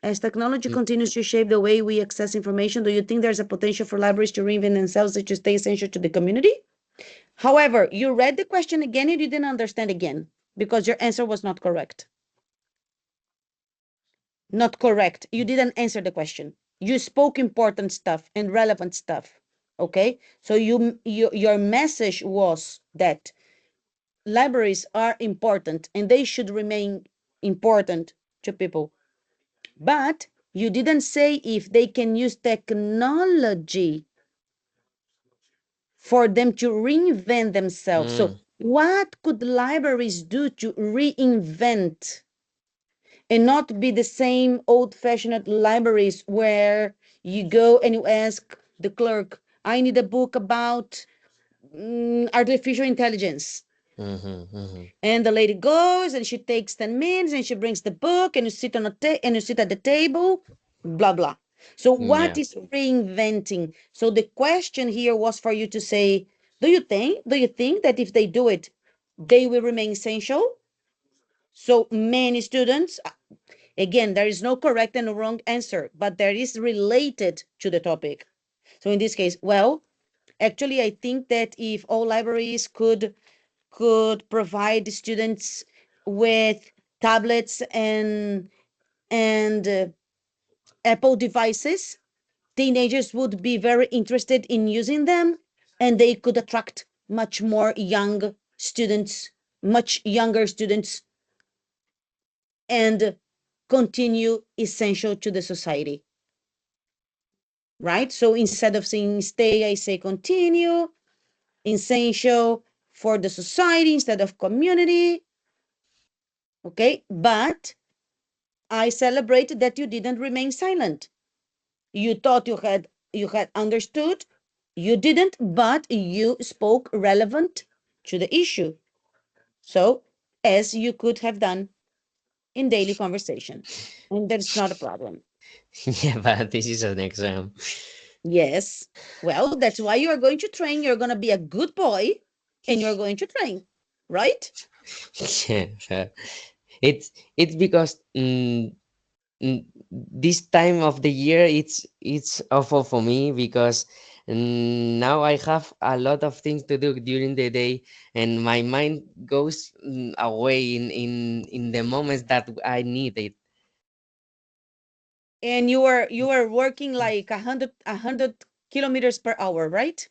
as technology Mm, continues to shape the way we access information, do you think there's a potential for libraries to reinvent themselves to stay essential to the community? However, you read the question again and you didn't understand again because your answer was not correct. Not correct. You didn't answer the question. You spoke important stuff and relevant stuff. Okay? So your message was that libraries are important and they should remain important to people. But you didn't say if they can use technology for them to reinvent themselves. So, mm, what could libraries do to reinvent and not be the same old fashioned libraries where you go and you ask the clerk, I need a book about artificial intelligence. mhm, mhm. And the lady goes and she takes 10 minutes and she brings the book and you sit and you sit at the table, blah blah. So what Yeah. is reinventing? So the question here was for you to say, do you think that if they do it, they will remain essential? So many students, again, there is no correct and wrong answer, but there is related to the topic. So in this case, well, actually, I think that if all libraries could provide students with tablets and Apple devices, teenagers would be very interested in using them, and they could attract much more young students, much younger students, and continue essential to the society, right? So instead of saying stay, I say continue, essential for the society instead of community. Okay, but I celebrate that you didn't remain silent. You thought you had understood. You didn't, but you spoke relevant to the issue. So, as you could have done in daily conversation. And that's not a problem. Yeah, but this is an exam. Yes. Well, that's why you are going to train. You're going to be a good boy and you're going to train, right? Yeah, fair. It's because this time of the year it's awful for me because now I have a lot of things to do during the day, and my mind goes away in the moments that I need it. And you are working like a hundred kilometers per hour, right?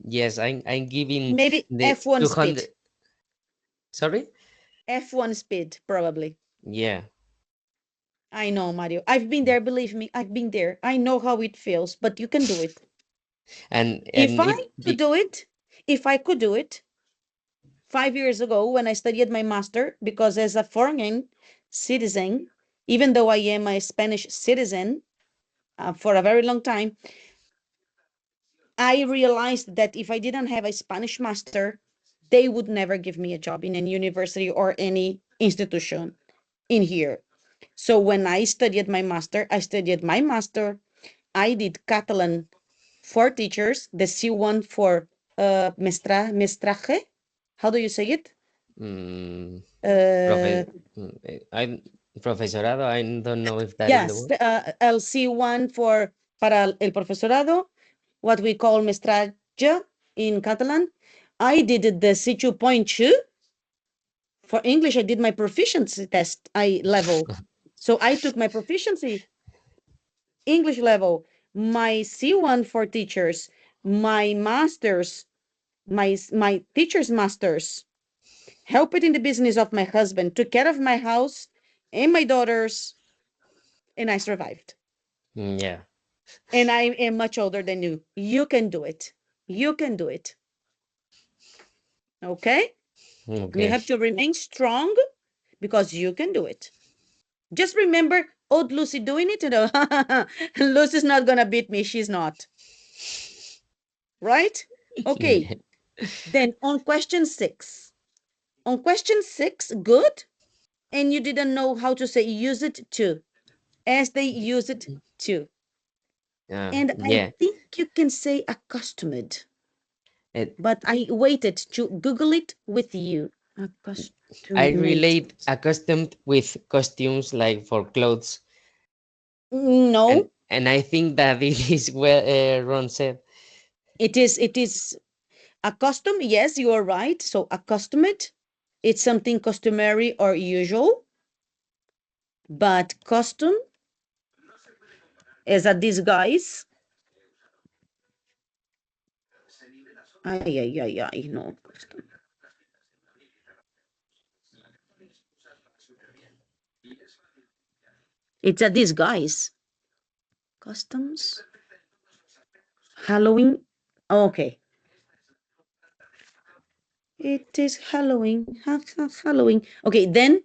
Yes, I'm giving Maybe the F1 speed. 200. Sorry. F1 speed, probably. Yeah. I know, Mario. I've been there, believe me. I've been there. I know how it feels, but you can do it. If And it I could do it, if I could do it 5 years ago when I studied my master, because as a foreign citizen, even though I am a Spanish citizen for a very long time, I realized that if I didn't have a Spanish master, they would never give me a job in any university or any institution in here. So when I studied my master, I did Catalan for teachers, the C1 for mestraje. How do you say it? mm, Uh, profe, I'm profesorado. I don't know if that is the yes, word. el C1 for para el profesorado, what we call mestraje in Catalan. I did the C2.2 for English. I did my proficiency test, I level. So I took my proficiency English level, my C1 for teachers, my masters, my teacher's masters, helped in the business of my husband, took care of my house and my daughters, and I survived. Yeah. And I am much older than you. You can do it. You can do it. Okay? You Okay. have to remain strong because you can do it. Just remember old Lucy doing it. You know, Lucy's not gonna beat me. She's not. Right? Okay. Yeah. Then on question 6. On question 6, good. And you didn't know how to say use it to, as they use it to. And I Yeah. think you can say accustomed, It, but I waited to Google it with you. I Accustomed. relate accustomed with costumes like for clothes, No, and I think that it is well Ron said. it is accustomed. Yes, you are right. So accustomed, it's something customary or usual, but custom is a disguise. Ay, ay, ay, ay, no. Custom. It's a disguise. Customs. Halloween. Okay. It is Halloween. Halloween. Okay, then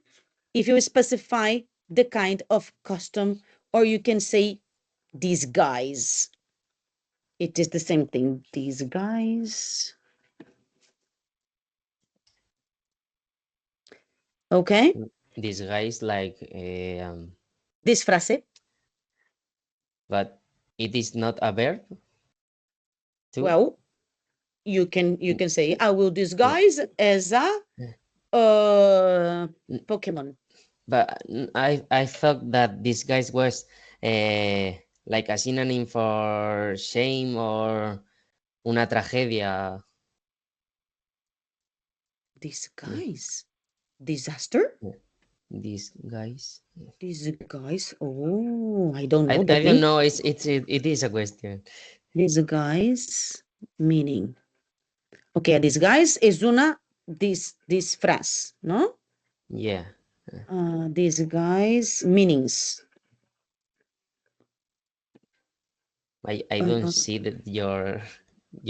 if you specify the kind of custom, or you can say disguise. It is the same thing. Disguise. Okay. This guy is like, Disfrase. but it is not a verb too. Well, you can say I will Yeah. disguise as a Yeah. N- Pokemon. But I thought that this guy was like a synonym for shame or una tragedia. Yeah. Disguise. Disaster. Yeah. These guys. Yeah. Disguise. Oh, I don't know. I That don't means know. It is a question. disguise meaning. Okay, a disguise es una disfraz, ¿no? Yeah. Disguise meanings. I don't Uh, see that your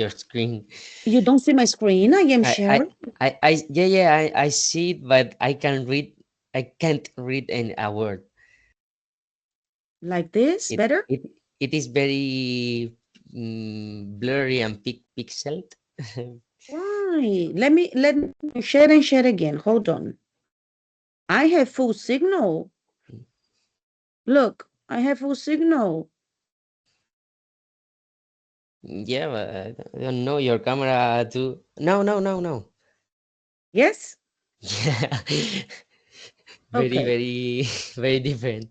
screen. you don't see my screen. I am I I sharing I see it, but I can't read any a word. like this. It Better. it it is very blurry and pixeled. Why? Let me share and share again. Hold on. I have full signal. Look, I have full signal. Yeah, but I don't know your camera too. No, no, no, no. Yes. Yeah. very, Okay. very, very different.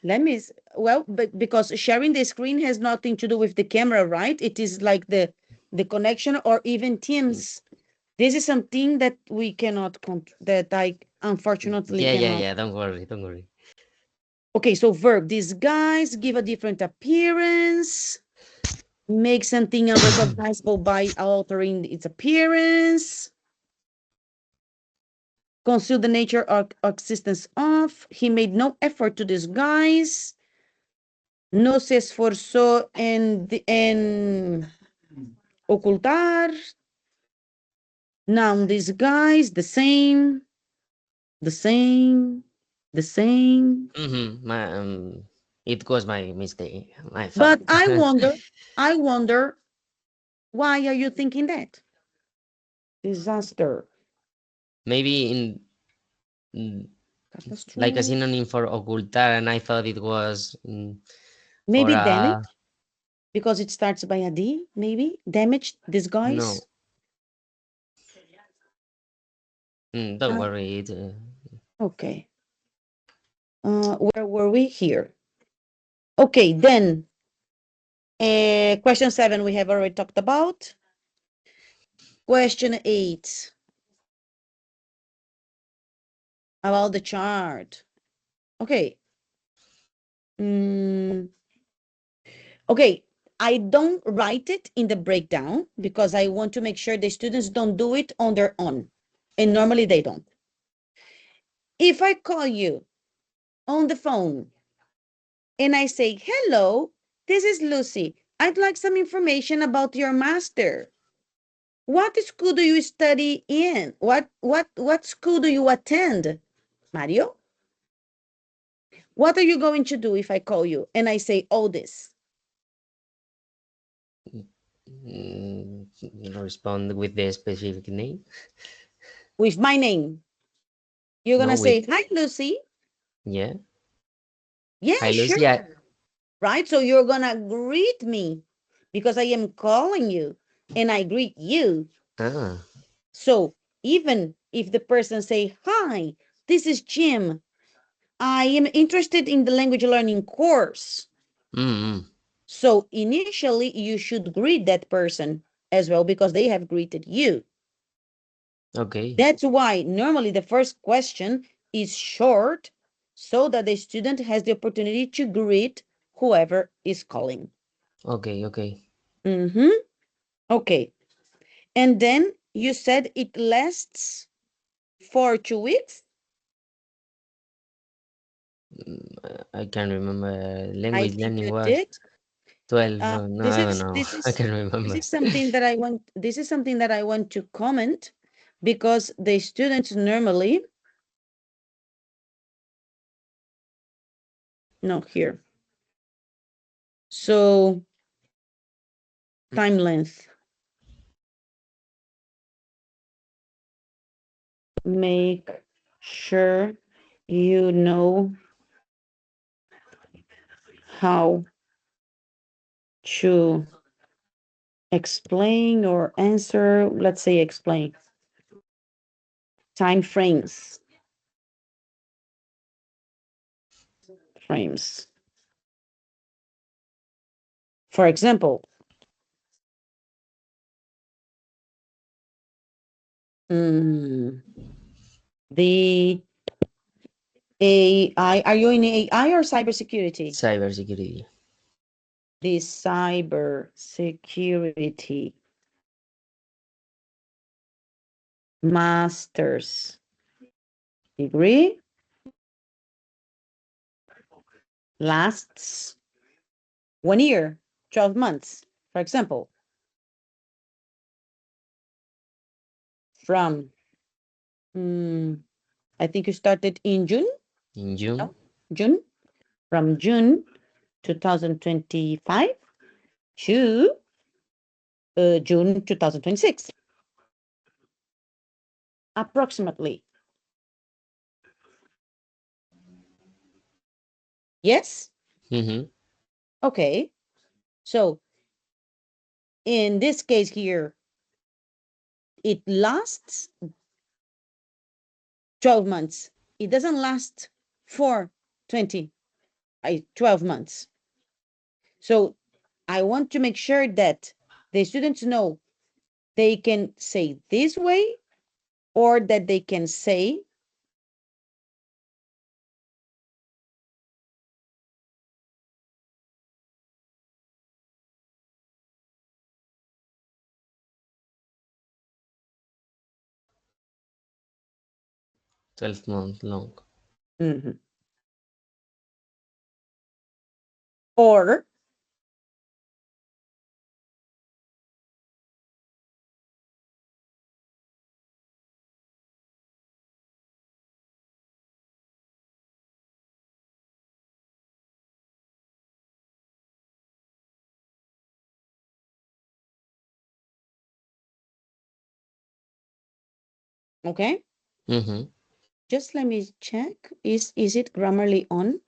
Let me, well, but because sharing the screen has nothing to do with the camera, right? It is like the connection or even Teams. This is something that we cannot, that I unfortunately Yeah, yeah, cannot. yeah. Don't worry, don't worry. Okay, so verb, these guys give a different appearance, make something unrecognizable by altering its appearance, conceal the nature or existence of, he made no effort to disguise, no se esforzó en ocultar, noun disguise, the same, the same, the same. It was my mistake, my fault. But I wonder, why are you thinking that? Disaster. Maybe like a Catastrophe. synonym for ocultar, and I thought it was for Maybe damage, because it starts by a D, maybe? Damage, no. disguise. Don't Uh, worry. okay. Where were we here? Okay, then question 7 we have already talked about. Question 8 about the chart. Okay. Okay, I don't write it in the breakdown because I want to make sure the students don't do it on their own. And normally they don't. If I call you on the phone and I say, hello, this is Lucy. I'd like some information about your master. What school do you study in? What school do you attend? Mario? What are you going to do if I call you and I say all this? Respond with the specific name. With my name. You're No, gonna with say, hi, Lucy. yeah. Yeah, Hi, sure. Lucy. Right? So you're gonna greet me because I am calling you and I greet you. Ah, So even if the person say, hi, this is Jim. I am interested in the language learning course. mm, So initially you should greet that person as well because they have greeted you. okay, That's why normally the first question is short so that the student has the opportunity to greet whoever is calling. okay, okay. Mm-hmm. Okay. And then you said it lasts for 2 weeks. I can't remember. I Language think learning you was did. 12. No, This I don't is know. this I is can't this remember. is something that I want. This is something that I want to comment because the students normally no here. So time length. Make sure you know how to explain or answer. Let's say explain time frames. Frames. For example, the AI, are you in AI or cybersecurity? Cybersecurity. The cybersecurity master's degree lasts 1 year, 12 months, for example, from, I think you started in June, In June. no? June, from June 2025 to June 2026, approximately. Yes? Mm-hmm. Okay. So in this case here, it lasts 12 months. it doesn't last for 12 months. So I want to make sure that the students know they can say this way, or that they can say $12 months long. or okay. Mm-hmm. Just let me check. Is it Grammarly on?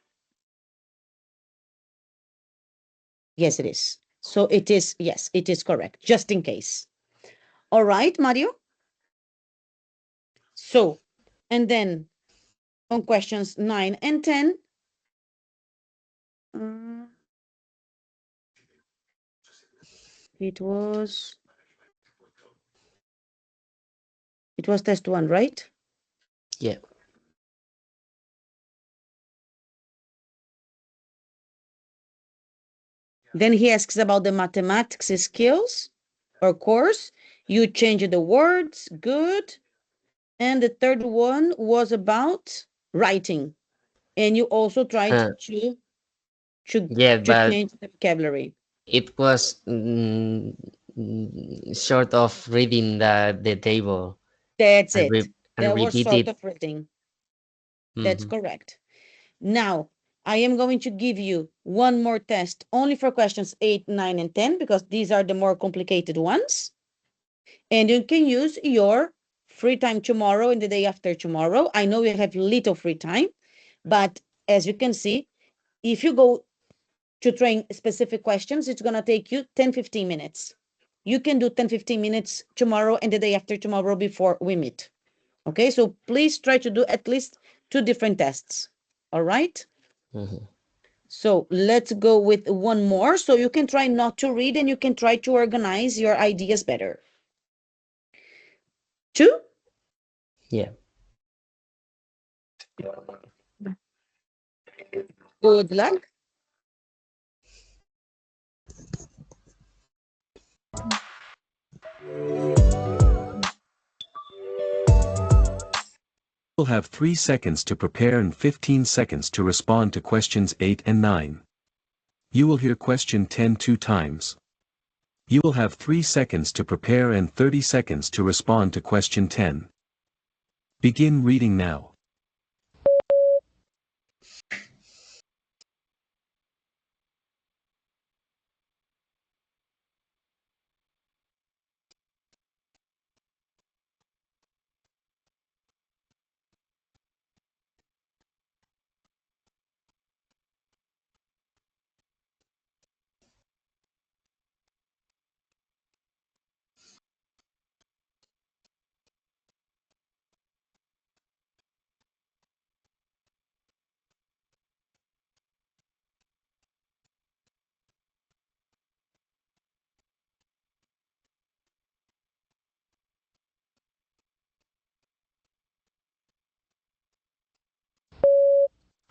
Yes, it is. So it is, yes, it is correct, just in case. All right, Mario. So, and then on questions 9 and 10, it was test 1, right? Yeah. Then he asks about the mathematics skills or course. You change the words, good. And the third one was about writing. And you also tried Uh, to yeah, but change the vocabulary. it was short of reading the table That's and it. and That was repeat sort it. of reading. That's Mm-hmm. correct. Now, I am going to give you one more test only for questions 8, 9, and 10, because these are the more complicated ones. And you can use your free time tomorrow and the day after tomorrow. I know you have little free time, but as you can see, if you go to train specific questions, it's going to take you 10, 15 minutes. You can do 10, 15 minutes tomorrow and the day after tomorrow before we meet. Okay, so please try to do at least 2 different tests. All right. Mm-hmm. So let's go with one more. So you can try not to read and you can try to organize your ideas better. 2. Yeah. Good luck. You'll have 3 seconds to prepare and 15 seconds to respond to questions 8 and 9. You will hear question 10 2 times. You will have 3 seconds to prepare and 30 seconds to respond to question 10. Begin reading now.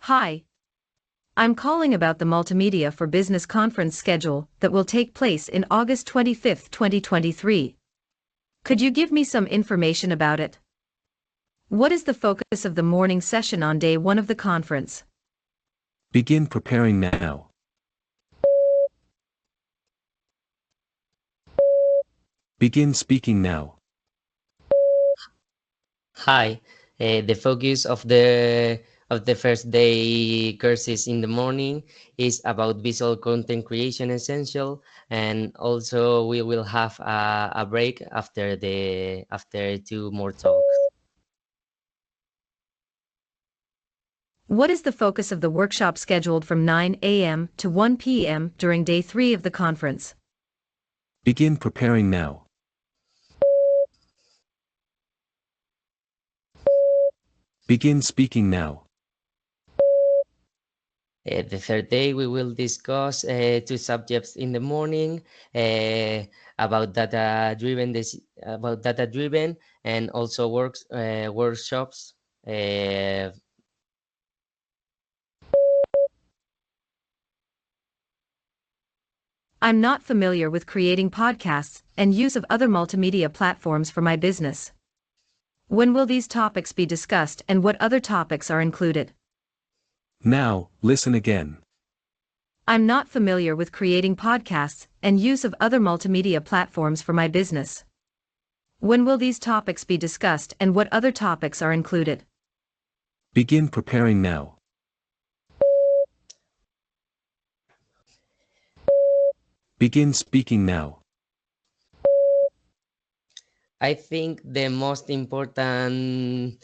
Hi. I'm calling about the Multimedia for Business conference schedule that will take place in August 25, 2023. Could you give me some information about it? What is the focus of the morning session on day 1 of the conference? Begin preparing now. Begin speaking now. Hi. The focus of the first day courses in the morning is about visual content creation essential, and also we will have a break after 2 more talks. What is the focus of the workshop scheduled from 9 a.m. to 1 p.m. during day 3 of the conference? Begin preparing now. Begin speaking now. The third day, we will discuss two subjects in the morning about data-driven, and also workshops. I'm not familiar with creating podcasts and use of other multimedia platforms for my business. When will these topics be discussed and what other topics are included? Now, listen again. I'm not familiar with creating podcasts and use of other multimedia platforms for my business. When will these topics be discussed and what other topics are included? Begin preparing now. Begin speaking now. I think the most important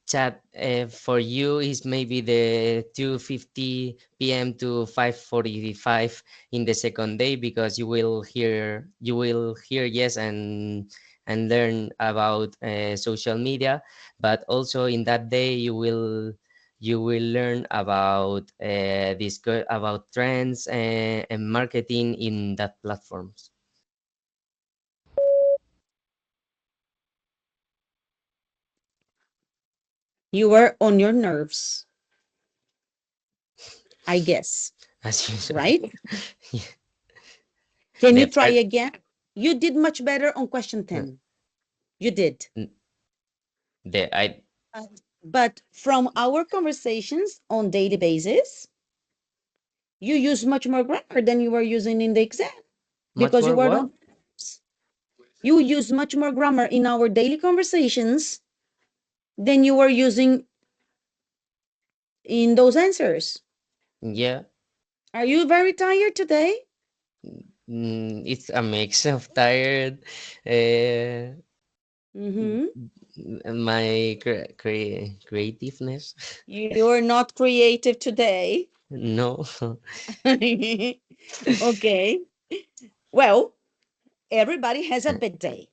chat for you is maybe the 2:50 p.m. to 5:45 in the second day, because you will hear yes and learn about social media, but also in that day you will learn about about trends and marketing in that platforms. You were on your nerves, I guess, As usual. right? Yeah. Can you The try first, again? You did much better on question 10. You did. the I But from our conversations on daily basis, you use much more grammar than you were using in the exam much because you more were what? on. You use much more grammar in our daily conversations than you were using in those answers. Yeah, Are you very tired today? it's a mix of tired, uh, Mm-hmm. my creativeness. You're not creative today. No. Okay. Well, everybody has a bad day.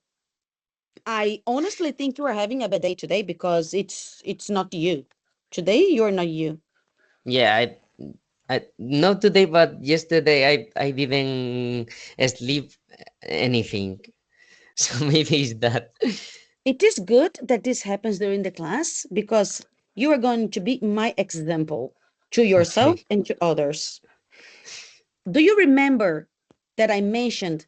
I honestly think you are having a bad day today because it's not you. Today you're not you. Yeah, not today, but yesterday I didn't sleep anything, so maybe it's that. It is good that this happens during the class because you are going to be my example to yourself Okay. and to others. Do you remember that I mentioned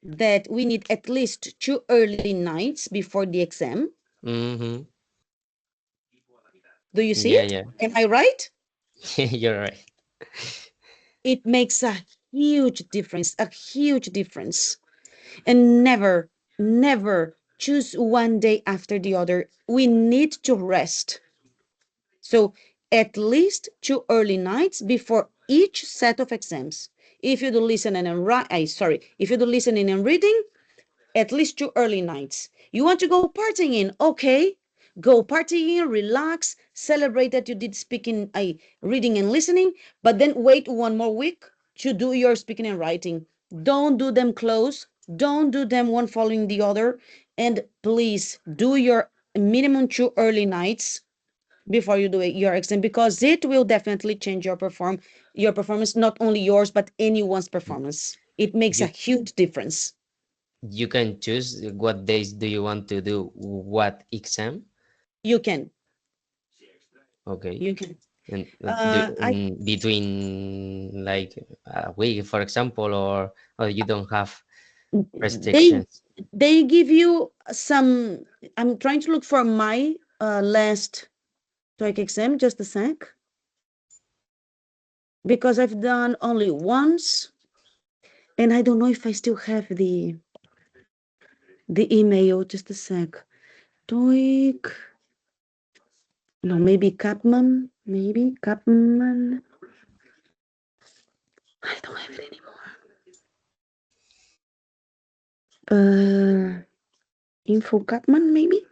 that we need at least 2 early nights before the exam? Mm-hmm. Do you see Yeah, it? yeah. Am I right? You're right. It makes a huge difference, a huge difference. And never, never choose one day after the other. We need to rest. So at least 2 early nights before each set of exams. If you do listening and if you do listening and reading, at least 2 early nights. You want to go partying? Okay, go partying, relax, celebrate that you did speaking, reading and listening, but then wait 1 more week to do your speaking and writing. Don't do them close. Don't do them one following the other. And please do your minimum 2 early nights before you do your exam because it will definitely change your performance, not only yours but anyone's performance. It makes a You huge difference. you can choose what days do you want to do what exam. You can. Okay. You can. And I between like a week, for example, or you don't have they restrictions. they give you some. I'm trying to look for my last TOEIC exam. Just a sec, because I've done only once, and I don't know if I still have the email. Just a sec. TOEIC. No, maybe Kapman. Maybe Kapman. I don't have it anymore. Info Kapman, maybe.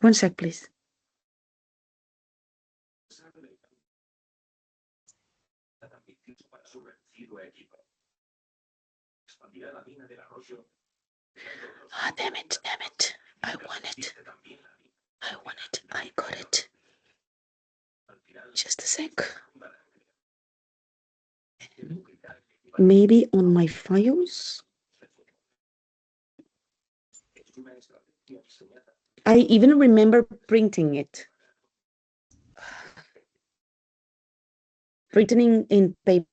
1 sec, please. Ah, damn it. I want it. I got it. Just a sec. Maybe on my files? I even remember printing it. Printing in paper.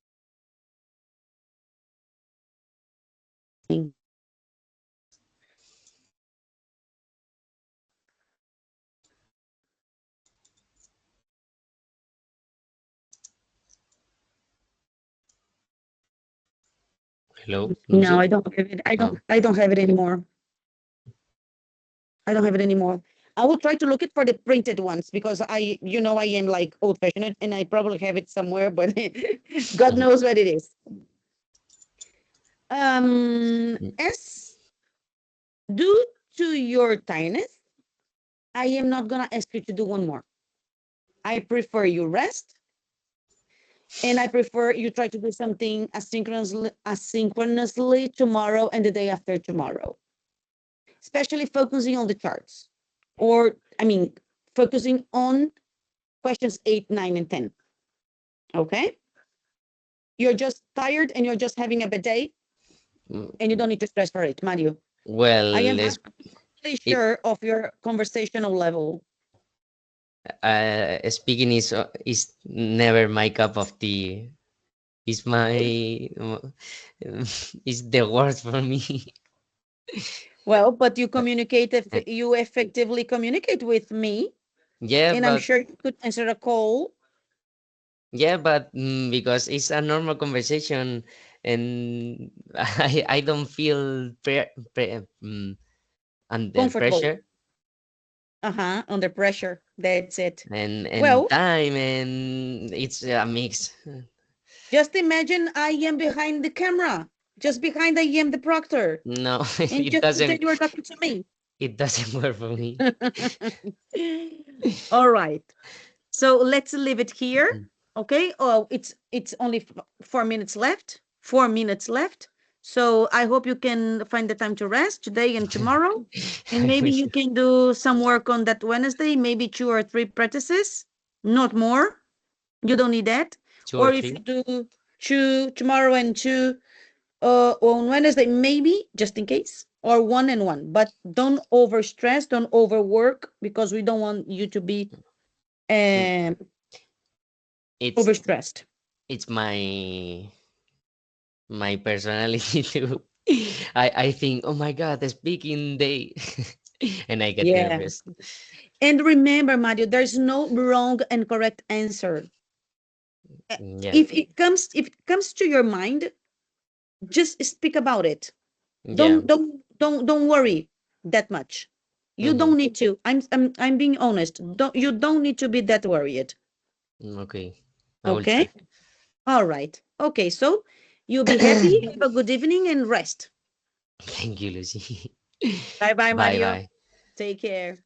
Hello, No, Lucy? I don't have it. Oh, I don't have it anymore. I don't have it anymore. I will try to look it for the printed ones because I am like old fashioned and I probably have it somewhere, but God knows what it is. S, due to your tiredness, I am not gonna ask you to do one more. I prefer you rest, and I prefer you try to do something asynchronously tomorrow and the day after tomorrow, especially focusing on the charts, or I mean, focusing on questions 8, 9, and 10. Okay? You're just tired and you're just having a bad day, and you don't need to stress for it, Mario. well, I am let's, absolutely it, sure of your conversational level. speaking is never my cup of tea. It's my it's the worst for me. Well, but you effectively communicate with me, Yeah, and I'm but sure you could answer a call because it's a normal conversation, and I don't feel under comfortable. pressure Under pressure. That's it. and Well, time, and it's a mix. just imagine I am behind the camera. Just behind I am the proctor. No, And just pretend you are talking to me. it doesn't work for me. All right. So let's leave it here. Okay. Oh, it's only 4 minutes left. 4 minutes left. So I hope you can find the time to rest today and tomorrow. And maybe you can do some work on that Wednesday, maybe 2 or 3 practices, not more. You don't need that. Two or Or if you three. do 2 tomorrow and 2 on Wednesday, maybe just in case, or 1 and 1. But don't over stress, don't overwork, because we don't want you to be Mm, um, It's overstressed. it's my personality too. I think, oh my god, the speaking day, and I get Yeah. nervous. And remember, Mario, there's no wrong and correct answer. Yeah, If it comes to your mind, just speak about it. yeah. Don't worry that much. You Mm-hmm. don't need to. I'm being honest. You don't need to be that worried. Okay, I will Okay? try. All right. Okay, so you be happy, have a good evening, and rest. Thank you, Lucy. Bye bye, Bye Mario. bye. Take care.